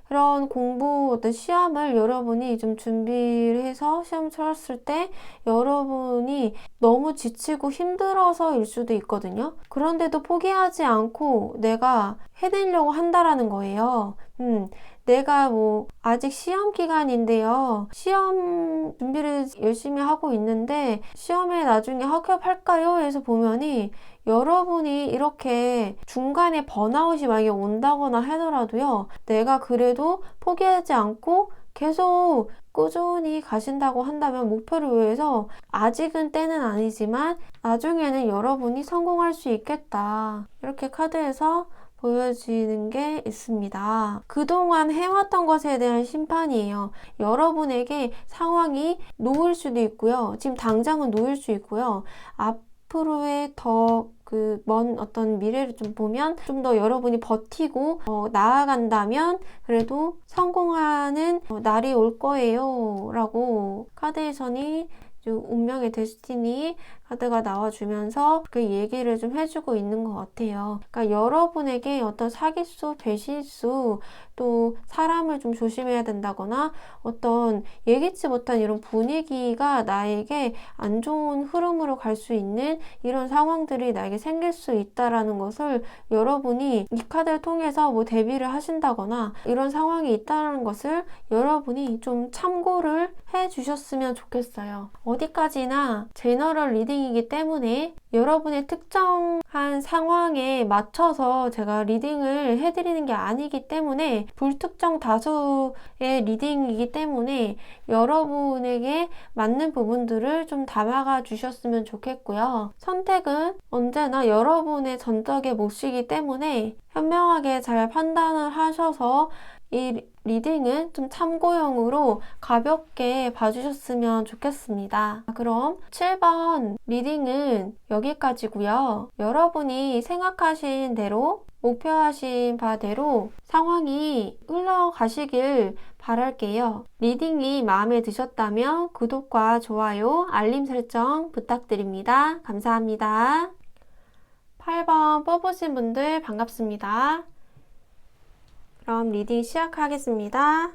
그런 공부 어떤 시험을 여러분이 좀 준비를 해서 시험 치렀을 때 여러분이 너무 지치고 힘들어서일 수도 있거든요. 그런데도 포기하지 않고 내가 해내려고 한다라는 거예요. 내가 아직 시험 기간인데요. 시험 준비를 열심히 하고 있는데 시험에 나중에 합격할까요? 해서 보면이 여러분이 이렇게 중간에 번아웃이 만약에 온다거나 하더라도요. 내가 그래도 포기하지 않고 계속 꾸준히 가신다고 한다면 목표를 위해서 아직은 때는 아니지만 나중에는 여러분이 성공할 수 있겠다. 이렇게 카드에서 보여지는 게 있습니다. 그동안 해왔던 것에 대한 심판이에요. 여러분에게 상황이 놓일 수도 있고요. 지금 당장은 놓일 수 있고요. 앞으로의 더 그 먼 어떤 미래를 좀 보면 좀 더 여러분이 버티고 나아간다면 그래도 성공하는 날이 올 거예요 라고 카드에서는 운명의 데스티니 카드가 나와주면서 그 얘기를 좀 해주고 있는 것 같아요. 그러니까 여러분에게 어떤 사기수, 배신수, 또 사람을 좀 조심해야 된다거나 어떤 예기치 못한 이런 분위기가 나에게 안 좋은 흐름으로 갈 수 있는 이런 상황들이 나에게 생길 수 있다라는 것을 여러분이 이 카드를 통해서 뭐 대비를 하신다거나 이런 상황이 있다는 것을 여러분이 좀 참고를 해 주셨으면 좋겠어요. 어디까지나 제너럴 리딩이기 때문에 여러분의 특정한 상황에 맞춰서 제가 리딩을 해드리는 게 아니기 때문에 불특정 다수의 리딩이기 때문에 여러분에게 맞는 부분들을 좀 담아가 주셨으면 좋겠고요. 선택은 언제나 여러분의 전적의 몫이기 때문에 현명하게 잘 판단을 하셔서 이 리딩은 좀 참고용으로 가볍게 봐주셨으면 좋겠습니다. 그럼 7번 리딩은 여기까지고요. 여러분이 생각하신 대로 목표하신 바대로 상황이 흘러가시길 바랄게요. 리딩이 마음에 드셨다면 구독과 좋아요, 알림 설정 부탁드립니다. 감사합니다. 8번 뽑으신 분들 반갑습니다. 그럼 리딩 시작하겠습니다.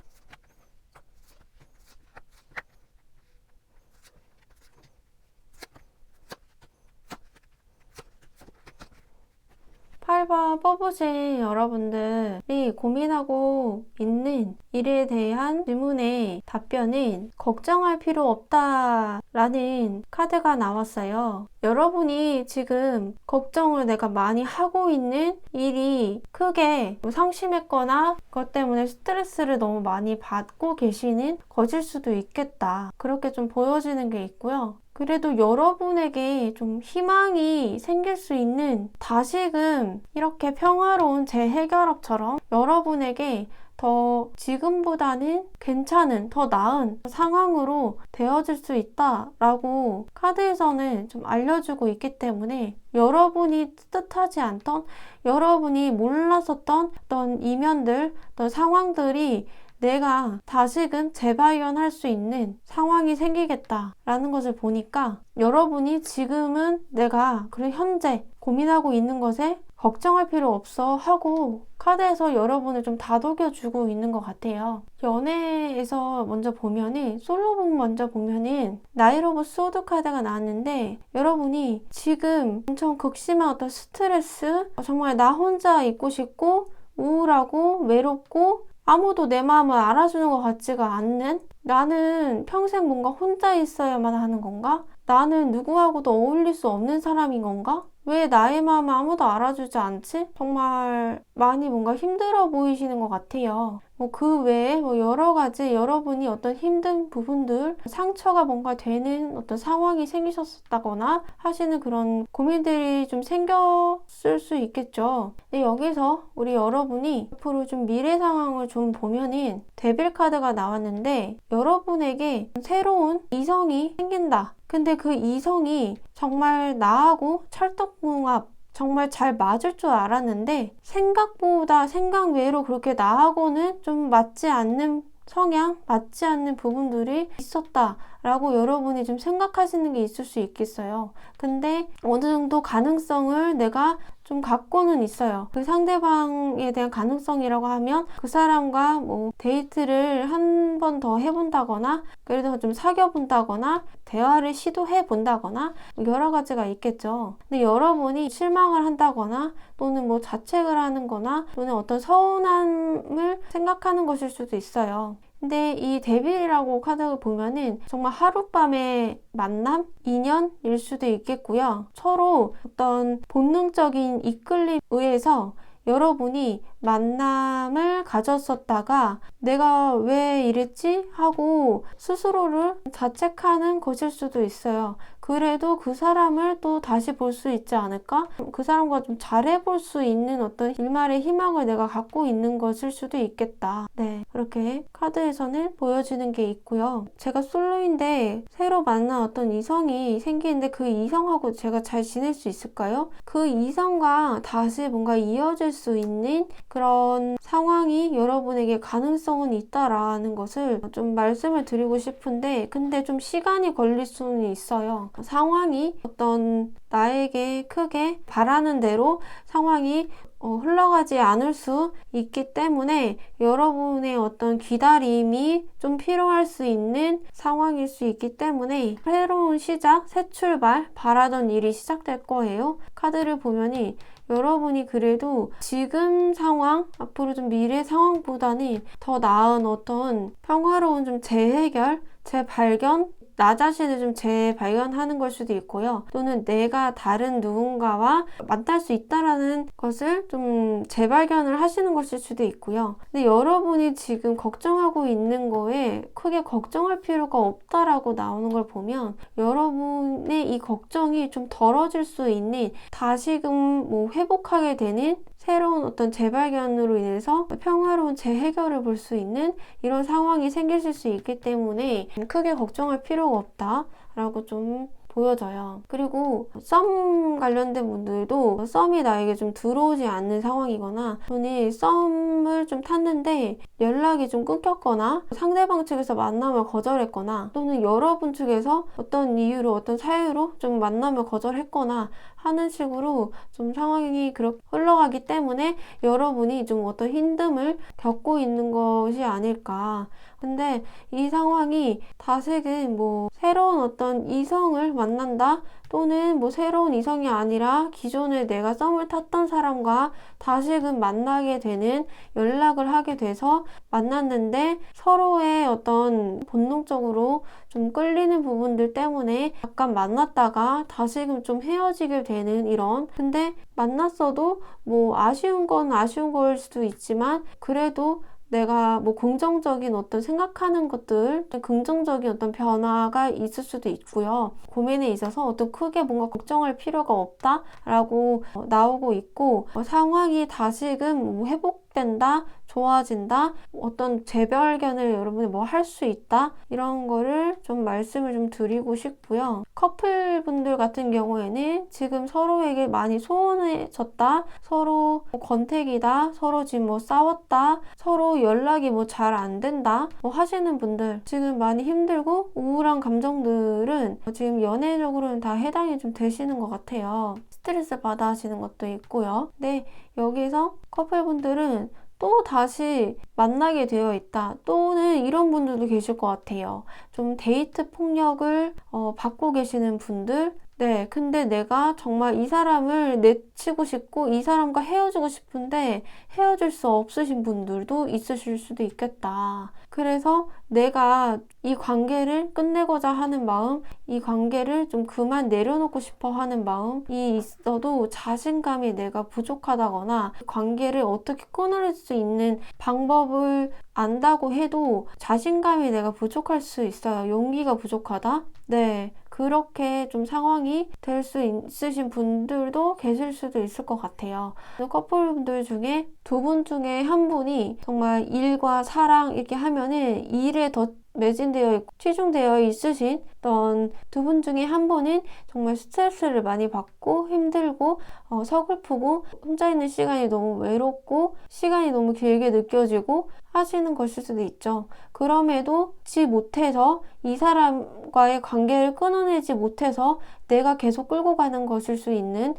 (8번) 뽑으신 여러분들이 고민하고 있는 일에 대한 질문의 답변은 걱정할 필요 없다라는 카드가 나왔어요. 여러분이 지금 걱정을 내가 많이 하고 있는 일이 크게 상심했거나 그것 때문에 스트레스를 너무 많이 받고 계시는 것일 수도 있겠다. 그렇게 좀 보여지는 게 있고요. 그래도 여러분에게 좀 희망이 생길 수 있는 다시금 이렇게 평화로운 재해결합처럼 여러분에게 더 지금보다는 괜찮은, 더 나은 상황으로 되어질 수 있다라고 카드에서는 좀 알려주고 있기 때문에 여러분이 뜻하지 않던, 여러분이 몰랐었던 어떤 이면들, 어떤 상황들이 내가 다시금 재발견할 수 있는 상황이 생기겠다라는 것을 보니까 여러분이 지금은 내가 그리고 현재 고민하고 있는 것에 걱정할 필요 없어 하고 카드에서 여러분을 좀 다독여주고 있는 것 같아요. 연애에서 먼저 보면은 솔로분 먼저 보면은 나이트 오브 소드 카드가 나왔는데 여러분이 지금 엄청 극심한 어떤 스트레스, 정말 나 혼자 있고 싶고 우울하고 외롭고 아무도 내 마음을 알아주는 것 같지가 않는, 나는 평생 뭔가 혼자 있어야만 하는 건가? 나는 누구하고도 어울릴 수 없는 사람인 건가? 왜 나의 마음을 아무도 알아주지 않지? 정말 많이 뭔가 힘들어 보이시는 것 같아요. 그 외에 여러 가지 여러분이 어떤 힘든 부분들, 상처가 뭔가 되는 어떤 상황이 생기셨다거나 하시는 그런 고민들이 좀 생겼을 수 있겠죠. 근데 여기서 우리 여러분이 앞으로 좀 미래 상황을 좀 보면은 데빌 카드가 나왔는데 여러분에게 새로운 이성이 생긴다. 근데 그 이성이 정말 나하고 찰떡궁합, 정말 잘 맞을 줄 알았는데 생각보다 생각 외로 그렇게 나하고는 좀 맞지 않는 성향, 맞지 않는 부분들이 있었다라고 여러분이 좀 생각하시는 게 있을 수 있겠어요. 근데 어느 정도 가능성을 내가 좀 갖고는 있어요. 그 상대방에 대한 가능성이라고 하면 그 사람과 데이트를 한 번 더 해본다거나 그래도 좀 사귀어 본다거나 대화를 시도해 본다거나 여러 가지가 있겠죠. 근데 여러분이 실망을 한다거나 또는 자책을 하는 거나 또는 어떤 서운함을 생각하는 것일 수도 있어요. 근데 이 데빌이라고 카드를 보면은 정말 하룻밤의 만남, 인연일 수도 있겠고요. 서로 어떤 본능적인 이끌림에 의해서 여러분이 만남을 가졌었다가 내가 왜 이랬지? 하고 스스로를 자책하는 것일 수도 있어요. 그래도 그 사람을 또 다시 볼 수 있지 않을까? 그 사람과 좀 잘해볼 수 있는 어떤 일말의 희망을 내가 갖고 있는 것일 수도 있겠다. 네, 그렇게 카드에서는 보여지는 게 있고요. 제가 솔로인데 새로 만난 어떤 이성이 생기는데 그 이성하고 제가 잘 지낼 수 있을까요? 그 이성과 다시 뭔가 이어질 수 있는 그런 상황이 여러분에게 가능성은 있다라는 것을 좀 말씀을 드리고 싶은데, 근데 좀 시간이 걸릴 수는 있어요. 상황이 어떤 나에게 크게 바라는 대로 상황이 흘러가지 않을 수 있기 때문에 여러분의 어떤 기다림이 좀 필요할 수 있는 상황일 수 있기 때문에 새로운 시작, 새 출발, 바라던 일이 시작될 거예요. 카드를 보면이 여러분이 그래도 지금 상황, 앞으로 좀 미래 상황보다는 더 나은 어떤 평화로운 좀 재해결, 재발견, 나 자신을 좀 재발견하는 걸 수도 있고요. 또는 내가 다른 누군가와 만날 수 있다라는 것을 좀 재발견을 하시는 것일 수도 있고요. 근데 여러분이 지금 걱정하고 있는 거에 크게 걱정할 필요가 없다라고 나오는 걸 보면 여러분의 이 걱정이 좀 덜어질 수 있는, 다시금 뭐 회복하게 되는 새로운 어떤 재발견으로 인해서 평화로운 재해결을 볼 수 있는 이런 상황이 생기실 수 있기 때문에 크게 걱정할 필요가 없다라고 좀 보여져요. 그리고 썸 관련된 분들도 썸이 나에게 좀 들어오지 않는 상황이거나 또는 썸을 좀 탔는데 연락이 좀 끊겼거나 상대방 측에서 만남을 거절했거나 또는 여러분 측에서 어떤 이유로 어떤 사유로 좀 만남을 거절했거나 하는 식으로 좀 상황이 그렇게 흘러가기 때문에 여러분이 좀 어떤 힘듦을 겪고 있는 것이 아닐까. 근데 이 상황이 다시금 뭐 새로운 어떤 이성을 만난다 또는 뭐 새로운 이성이 아니라 기존에 내가 썸을 탔던 사람과 다시금 만나게 되는, 연락을 하게 돼서 만났는데 서로의 어떤 본능적으로 좀 끌리는 부분들 때문에 잠깐 만났다가 다시금 좀 헤어지게 되는 이런, 근데 만났어도 뭐 아쉬운 건 아쉬운 걸 수도 있지만 그래도 내가 뭐 긍정적인 어떤 생각하는 것들, 긍정적인 어떤 변화가 있을 수도 있고요. 고민에 있어서 어떤 크게 뭔가 걱정할 필요가 없다라고 나오고 있고, 상황이 다시금 뭐 회복된다, 좋아진다, 어떤 재발견을 여러분이 뭐 할 수 있다, 이런 거를 좀 말씀을 좀 드리고 싶고요. 커플분들 같은 경우에는 지금 서로에게 많이 소원해졌다, 서로 뭐 권태기다, 서로 지금 뭐 싸웠다, 서로 연락이 뭐 잘 안 된다 뭐 하시는 분들, 지금 많이 힘들고 우울한 감정들은 지금 연애적으로는 다 해당이 좀 되시는 것 같아요. 스트레스 받아 하시는 것도 있고요. 근데 여기서 커플분들은 또 다시 만나게 되어 있다, 또는 이런 분들도 계실 것 같아요. 좀 데이트 폭력을 받고 계시는 분들, 네, 근데 내가 정말 이 사람을 내치고 싶고 이 사람과 헤어지고 싶은데 헤어질 수 없으신 분들도 있으실 수도 있겠다. 그래서 내가 이 관계를 끝내고자 하는 마음, 이 관계를 좀 그만 내려놓고 싶어 하는 마음이 있어도 자신감이 내가 부족하다거나 관계를 어떻게 끊어낼 수 있는 방법을 안다고 해도 자신감이 내가 부족할 수 있어요. 용기가 부족하다? 네, 그렇게 좀 상황이 될 수 있으신 분들도 계실 수도 있을 것 같아요. 커플분들 중에 두 분 중에 한 분이 정말 일과 사랑 이렇게 하면은 일에 더 매진되어 있고 치중되어 있으신 어떤 두 분 중에 한 분은 정말 스트레스를 많이 받고 힘들고 서글프고 혼자 있는 시간이 너무 외롭고 시간이 너무 길게 느껴지고 하시는 것일 수도 있죠. 그럼에도 못해서 이 사람과의 관계를 끊어내지 못해서 내가 계속 끌고 가는 것일 수 있는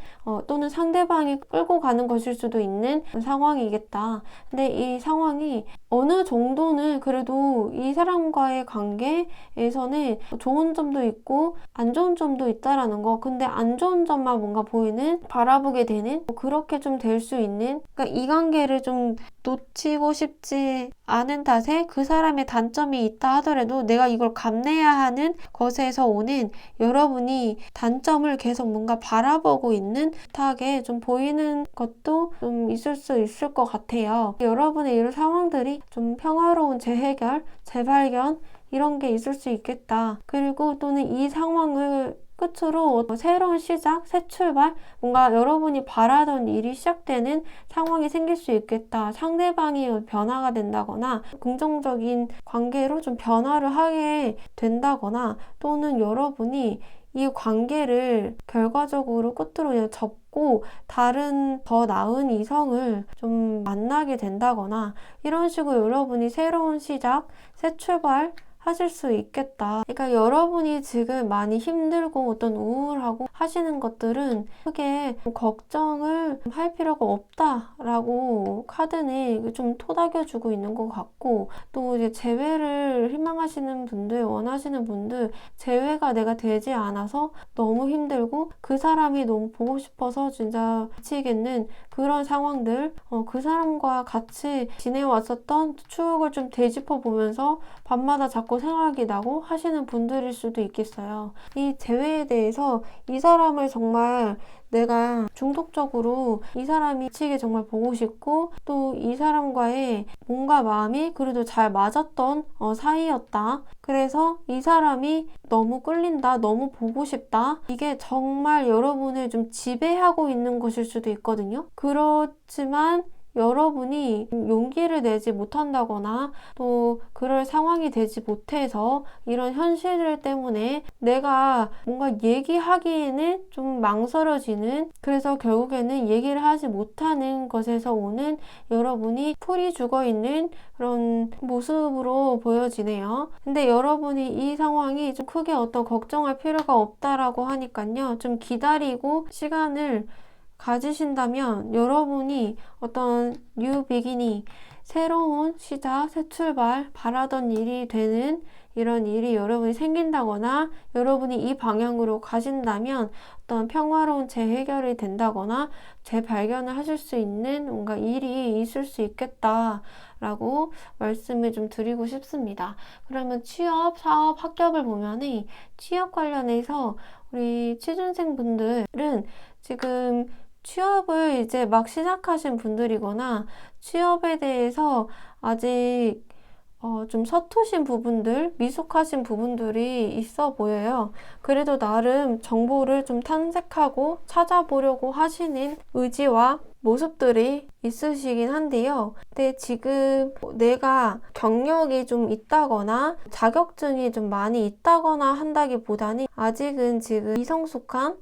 또는 상대방이 끌고 가는 것일 수도 있는 상황이겠다. 근데 이 상황이 어느 정도는 그래도 이 사람과의 관계에서는 좋은 점도 있고 안 좋은 점도 있다라는 거. 근데 안 좋은 점만 뭔가 보이는, 바라보게 되는, 그렇게 좀 될 수 있는, 그러니까 이 관계를 좀 놓치고 싶지 아는 탓에 그 사람의 단점이 있다 하더라도 내가 이걸 감내해야 하는 것에서 오는 여러분이 단점을 계속 뭔가 바라보고 있는 듯하게 좀 보이는 것도 좀 있을 수 있을 것 같아요. 여러분의 이런 상황들이 좀 평화로운 재해결, 재발견 이런 게 있을 수 있겠다. 그리고 또는 이 상황을 끝으로 새로운 시작, 새 출발, 뭔가 여러분이 바라던 일이 시작되는 상황이 생길 수 있겠다. 상대방이 변화가 된다거나 긍정적인 관계로 좀 변화를 하게 된다거나 또는 여러분이 이 관계를 결과적으로 끝으로 그냥 접고 다른 더 나은 이성을 좀 만나게 된다거나 이런 식으로 여러분이 새로운 시작, 새 출발 하실 수 있겠다. 그러니까 여러분이 지금 많이 힘들고 어떤 우울하고 하시는 것들은 크게 걱정을 할 필요가 없다라고 카드는 좀 토닥여주고 있는 것 같고 또 이제 재회를 희망하시는 분들, 원하시는 분들 재회가 내가 되지 않아서 너무 힘들고 그 사람이 너무 보고 싶어서 진짜 미치겠는 그런 상황들 그 사람과 같이 지내왔었던 추억을 좀 되짚어 보면서 밤마다 자꾸 생각이 나고 하시는 분들일 수도 있겠어요. 이 재회에 대해서 이 사람을 정말 내가 중독적으로 이 사람이 미치게 정말 보고 싶고 또 이 사람과의 뭔가 마음이 그래도 잘 맞았던 사이였다. 그래서 이 사람이 너무 끌린다, 너무 보고 싶다. 이게 정말 여러분을 좀 지배하고 있는 것일 수도 있거든요. 그렇지만 여러분이 용기를 내지 못한다거나 또 그럴 상황이 되지 못해서 이런 현실들 때문에 내가 뭔가 얘기하기에는 좀 망설여지는 그래서 결국에는 얘기를 하지 못하는 것에서 오는 여러분이 풀이 죽어있는 그런 모습으로 보여지네요. 근데 여러분이 이 상황이 좀 크게 어떤 걱정할 필요가 없다라고 하니까요. 좀 기다리고 시간을 가지신다면 여러분이 어떤 뉴 비기닝, 새로운 시작, 새 출발, 바라던 일이 되는 이런 일이 여러분이 생긴다거나 여러분이 이 방향으로 가신다면 어떤 평화로운 재해결이 된다거나 재발견을 하실 수 있는 뭔가 일이 있을 수 있겠다라고 말씀을 좀 드리고 싶습니다. 그러면 취업, 사업, 학업을 보면은 취업 관련해서 우리 취준생 분들은 지금 취업을 이제 막 시작하신 분들이거나 취업에 대해서 아직 좀 서투신 부분들, 미숙하신 부분들이 있어 보여요. 그래도 나름 정보를 좀 탐색하고 찾아보려고 하시는 의지와 모습들이 있으시긴 한데요. 근데 지금 내가 경력이 좀 있다거나 자격증이 좀 많이 있다거나 한다기보다는 아직은 지금 미성숙한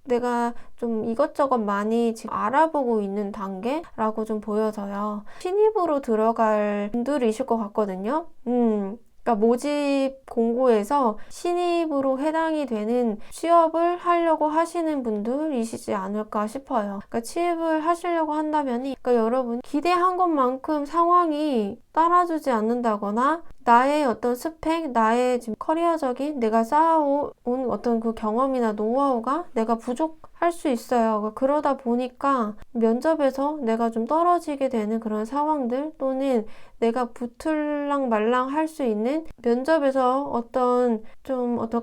내가 좀 이것저것 많이 지금 알아보고 있는 단계라고 좀 보여져요. 신입으로 들어갈 분들이실 것 같거든요. 그러니까 모집 공고에서 신입으로 해당이 되는 취업을 하려고 하시는 분들이시지 않을까 싶어요. 그러니까 취업을 하시려고 한다면이 그러니까 여러분 기대한 것만큼 상황이 따라주지 않는다거나 나의 어떤 스펙, 나의 지금 커리어적인 내가 쌓아온 어떤 그 경험이나 노하우가 내가 부족할 수 있어요. 그러다 보니까 면접에서 내가 좀 떨어지게 되는 그런 상황들 또는 내가 붙을랑 말랑 할 수 있는 면접에서 어떤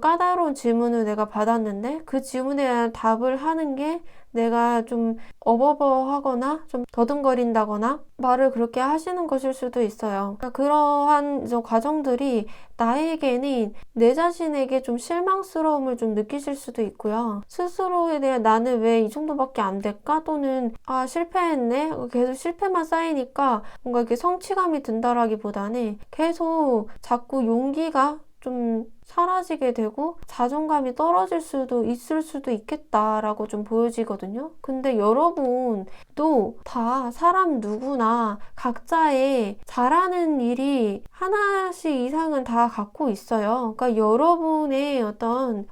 까다로운 질문을 내가 받았는데 그 질문에 대한 답을 하는 게 내가 좀 어버버하거나 좀 더듬거린다거나 말을 그렇게 하시는 것일 수도 있어요. 그러니까 그러한 과정들이 나에게는 내 자신에게 좀 실망스러움을 좀 느끼실 수도 있고요. 스스로에 대한 나는 왜 이 정도밖에 안 될까? 또는 실패했네? 계속 실패만 쌓이니까 뭔가 이렇게 성취감이 든다라기보다는 계속 자꾸 용기가 좀 사라지게 되고 자존감이 떨어질 수도 있을 수도 있겠다라고 좀 보여지거든요. 근데 여러분도 다 사람 누구나 각자의 잘하는 일이 하나씩 이상은 다 갖고 있어요. 그러니까 여러분의 어떤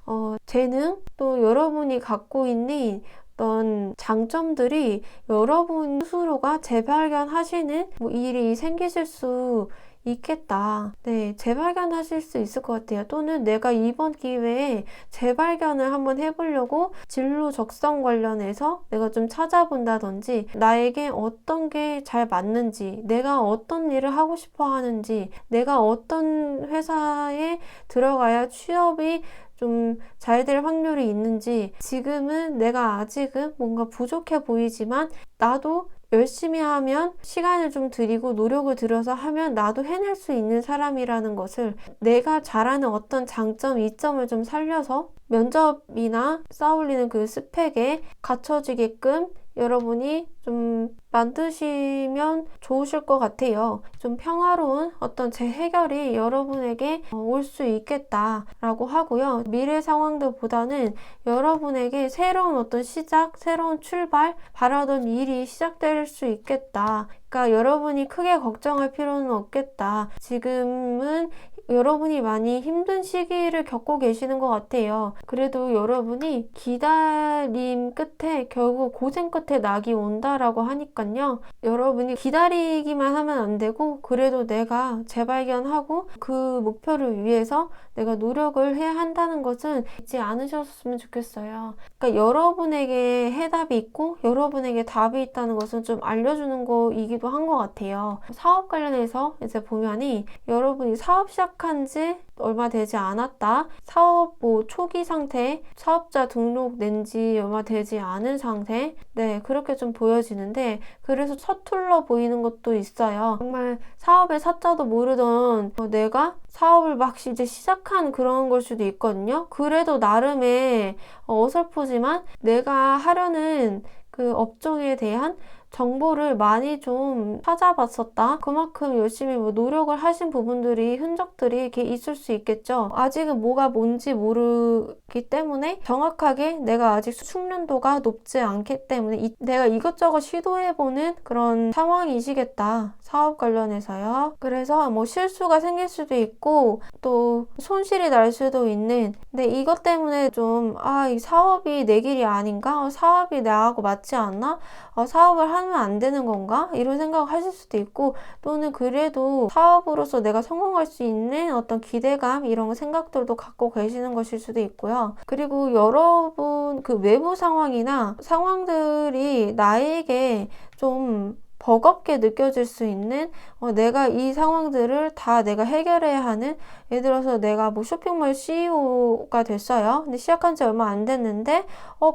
재능 또 여러분이 갖고 있는 어떤 장점들이 여러분 스스로가 재발견하시는 일이 생기실 수 있겠다. 네, 재발견하실 수 있을 것 같아요. 또는 내가 이번 기회에 재발견을 한번 해보려고 진로 적성 관련해서 내가 좀 찾아본다든지, 나에게 어떤 게 잘 맞는지, 내가 어떤 일을 하고 싶어 하는지, 내가 어떤 회사에 들어가야 취업이 좀 잘 될 확률이 있는지, 지금은 내가 아직은 뭔가 부족해 보이지만 나도 열심히 하면, 시간을 좀 들이고 노력을 들여서 하면 나도 해낼 수 있는 사람이라는 것을, 내가 잘하는 어떤 장점, 이점을 좀 살려서 면접이나 쌓아올리는 그 스펙에 갖춰지게끔 여러분이 좀 만드시면 좋으실 것 같아요. 좀 평화로운 어떤 재해결이 여러분에게 올 수 있겠다라고 하고요. 미래 상황들보다는 여러분에게 새로운 어떤 시작, 새로운 출발, 바라던 일이 시작될 수 있겠다. 그러니까 여러분이 크게 걱정할 필요는 없겠다. 지금은 여러분이 많이 힘든 시기를 겪고 계시는 것 같아요. 그래도 여러분이 기다림 끝에, 결국 고생 끝에 낙이 온다라고 하니까요. 여러분이 기다리기만 하면 안 되고, 그래도 내가 재발견하고 그 목표를 위해서 내가 노력을 해야 한다는 것은 잊지 않으셨으면 좋겠어요. 그러니까 여러분에게 해답이 있고 여러분에게 답이 있다는 것은 좀 알려주는 거이기도 한 것 같아요. 사업 관련해서 이제 보면이, 여러분이 사업 시작한 지 얼마 되지 않았다, 사업 초기 상태, 사업자 등록 낸 지 얼마 되지 않은 상태, 네, 그렇게 좀 보여지는데, 그래서 서툴러 보이는 것도 있어요. 정말 사업의 사자도 모르던 내가 사업을 막 이제 시작한 그런 걸 수도 있거든요. 그래도 나름의 어설프지만 내가 하려는 그 업종에 대한 정보를 많이 좀 찾아봤었다. 그만큼 열심히 노력을 하신 부분들이, 흔적들이 이렇게 있을 수 있겠죠. 아직은 뭐가 뭔지 모르기 때문에, 정확하게 내가 아직 숙련도가 높지 않기 때문에 내가 이것저것 시도해보는 그런 상황이시겠다. 사업 관련해서요. 그래서 실수가 생길 수도 있고 또 손실이 날 수도 있는, 근데 이것 때문에 좀 이 사업이 내 길이 아닌가? 사업이 나하고 맞지 않나? 사업을 하면 안 되는 건가? 이런 생각을 하실 수도 있고, 또는 그래도 사업으로서 내가 성공할 수 있는 어떤 기대감, 이런 생각들도 갖고 계시는 것일 수도 있고요. 그리고 여러분 그 외부 상황이나 상황들이 나에게 좀 버겁게 느껴질 수 있는, 내가 이 상황들을 다 내가 해결해야 하는, 예를 들어서 내가 쇼핑몰 CEO가 됐어요. 근데 시작한 지 얼마 안 됐는데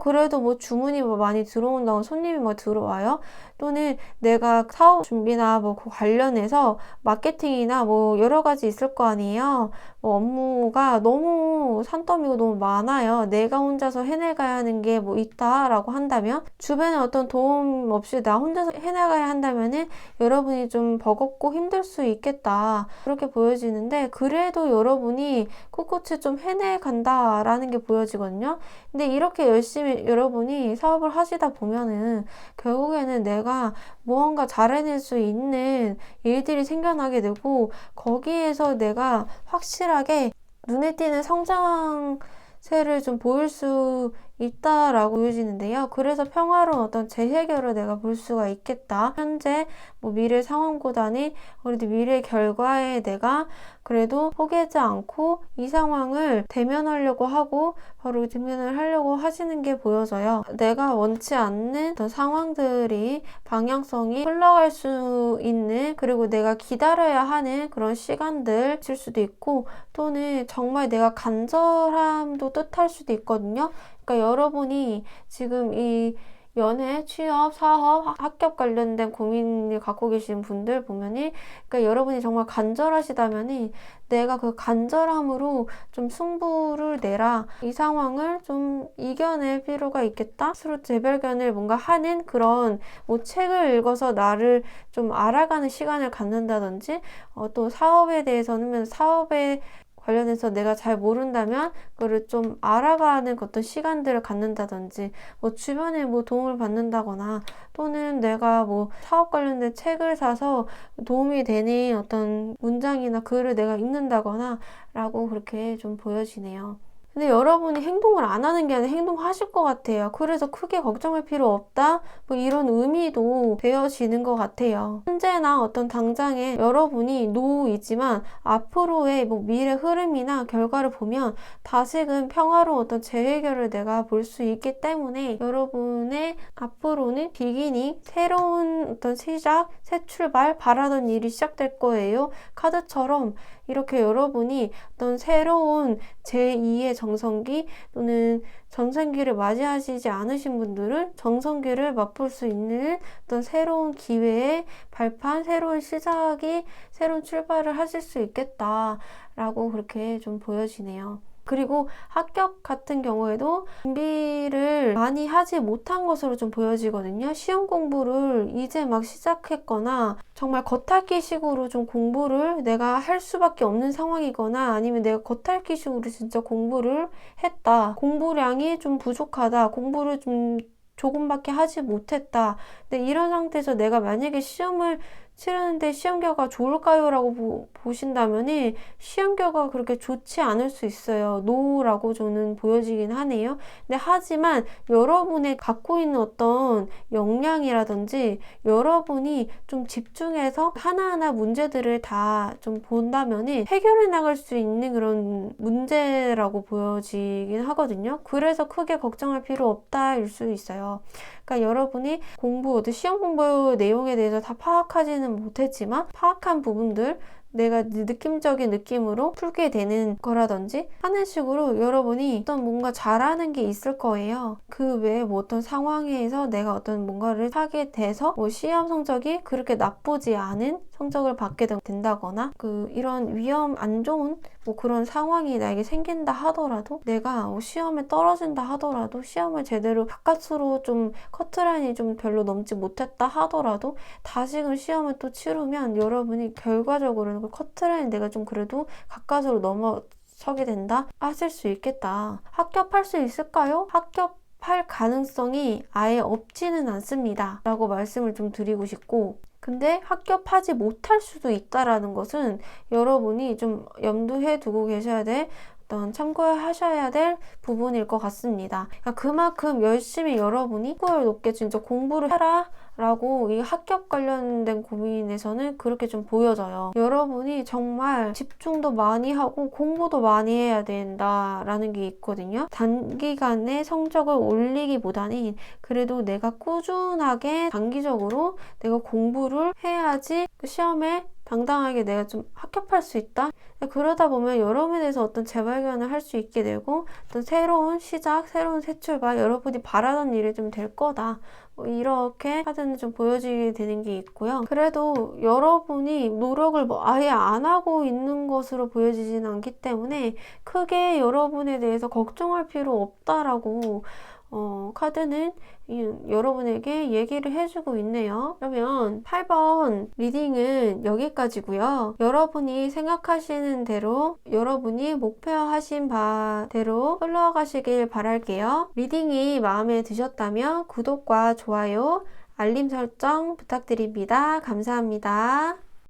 그래도 주문이 많이 들어온다고, 손님이 들어와요. 또는 내가 사업 준비나 그 관련해서 마케팅이나 여러 가지 있을 거 아니에요. 업무가 너무 산더미가 너무 많아요. 내가 혼자서 해내가야 하는 게 있다라고 한다면, 주변에 어떤 도움 없이 나 혼자서 해나가야 한다면은 여러분이 좀 버겁고 힘들 수 있겠다, 그렇게 보여지는데, 그래도 여러분이 꿋꿋이 좀 해내간다라는 게 보여지거든요. 근데 이렇게 열심히 여러분이 사업을 하시다 보면은 결국에는 내가 무언가 잘해낼 수 있는 일들이 생겨나게 되고, 거기에서 내가 확실하게 눈에 띄는 성장세를 좀 보일 수 있다라고 보여지는데요. 그래서 평화로운 어떤 재해결을 내가 볼 수가 있겠다. 현재 미래 상황보다는 그래도 미래 결과에 내가 그래도 포기하지 않고 이 상황을 대면하려고 하고, 바로 대면을 하려고 하시는 게 보여져요. 내가 원치 않는 어떤 상황들이, 방향성이 흘러갈 수 있는, 그리고 내가 기다려야 하는 그런 시간들 칠 수도 있고, 또는 정말 내가 간절함도 뜻할 수도 있거든요. 그러니까 여러분이 지금 이 연애, 취업, 사업, 학업 관련된 고민을 갖고 계신 분들 보면은, 그러니까 여러분이 정말 간절하시다면은 내가 그 간절함으로 좀 승부를 내라, 이 상황을 좀 이겨낼 필요가 있겠다, 스스로 재발견을 뭔가 하는 그런 책을 읽어서 나를 좀 알아가는 시간을 갖는다든지, 또 사업에 대해서는 사업에 관련해서 내가 잘 모른다면 그거를 좀 알아가는 어떤 시간들을 갖는다든지, 주변에 도움을 받는다거나, 또는 내가 사업 관련된 책을 사서 도움이 되는 어떤 문장이나 글을 내가 읽는다거나 라고, 그렇게 좀 보여지네요. 근데 여러분이 행동을 안 하는 게 아니라 행동하실 것 같아요. 그래서 크게 걱정할 필요 없다. 뭐 이런 의미도 되어지는 것 같아요. 현재나 어떤 당장에 여러분이 노이지만 앞으로의 뭐 미래 흐름이나 결과를 보면 다시금 평화로운 어떤 재해결을 내가 볼 수 있기 때문에 여러분의 앞으로는 비기닝, 새로운 어떤 시작, 새 출발, 바라던 일이 시작될 거예요. 카드처럼 이렇게 여러분이 어떤 새로운 제2의 정성기 또는 전성기를 맞이하시지 않으신 분들은 정성기를 맛볼 수 있는 어떤 새로운 기회의 발판, 새로운 시작이, 새로운 출발을 하실 수 있겠다라고 그렇게 좀 보여지네요. 그리고 합격 같은 경우에도 준비를 많이 하지 못한 것으로 좀 보여지거든요. 시험 공부를 이제 막 시작했거나 정말 겉핥기식으로 좀 공부를 내가 할 수밖에 없는 상황이거나 아니면 내가 겉핥기식으로 진짜 공부를 했다. 공부량이 좀 부족하다. 공부를 좀 조금밖에 하지 못했다. 근데 이런 상태에서 내가 만약에 시험을 치르는데 시험 결과가 좋을까요? 라고 보신다면 시험 결과가 그렇게 좋지 않을 수 있어요. 노라고 저는 보여지긴 하네요. 근데 하지만 여러분의 갖고 있는 어떤 역량이라든지 여러분이 좀 집중해서 하나하나 문제들을 다 좀 본다면 해결해 나갈 수 있는 그런 문제라고 보여지긴 하거든요. 그래서 크게 걱정할 필요 없다일 수 있어요. 그러니까 여러분이 시험 공부 내용에 대해서 다 파악하지는 못했지만 파악한 부분들 내가 느낌적인 느낌으로 풀게 되는 거라든지 하는 식으로 여러분이 어떤 뭔가 잘하는 게 있을 거예요. 그 외에 뭐 어떤 상황에서 내가 어떤 뭔가를 하게 돼서 뭐 시험 성적이 그렇게 나쁘지 않은 성적을 받게 된다거나 이런 위험 안 좋은 뭐 그런 상황이 나에게 생긴다 하더라도 내가 시험에 떨어진다 하더라도 시험을 제대로 바깥으로 좀 커트라인이 좀 별로 넘지 못했다 하더라도 다시금 시험을 또 치르면 여러분이 결과적으로는 그 커트라인 내가 좀 그래도 가까스로 넘어서게 된다 하실 수 있겠다. 합격할 수 있을까요? 합격할 가능성이 아예 없지는 않습니다 라고 말씀을 좀 드리고 싶고, 근데 합격하지 못할 수도 있다라는 것은 여러분이 좀 염두해 두고 계셔야 될 참고하셔야 될 부분일 것 같습니다. 그러니까 그만큼 열심히 여러분이 스코어를 높게 진짜 공부를 해라 라고 이 합격 관련된 고민에서는 그렇게 좀 보여져요. 여러분이 정말 집중도 많이 하고 공부도 많이 해야 된다라는 게 있거든요. 단기간에 성적을 올리기보다는 그래도 내가 꾸준하게 장기적으로 내가 공부를 해야지 그 시험에 당당하게 내가 좀 합격할 수 있다? 그러다 보면 여러분에 대해서 어떤 재발견을 할 수 있게 되고 어떤 새로운 시작, 새로운 새 출발, 여러분이 바라던 일이 좀 될 거다. 뭐 이렇게 카드는 좀 보여지게 되는 게 있고요. 그래도 여러분이 노력을 아예 안 하고 있는 것으로 보여지진 않기 때문에 크게 여러분에 대해서 걱정할 필요 없다라고 카드는 여러분에게 얘기를 해주고 있네요. 그러면 8번 리딩은 여기까지고요. 여러분이 생각하시는 대로 여러분이 목표하신 바대로 흘러가시길 바랄게요. 리딩이 마음에 드셨다면 구독과 좋아요, 알림 설정 부탁드립니다. 감사합니다.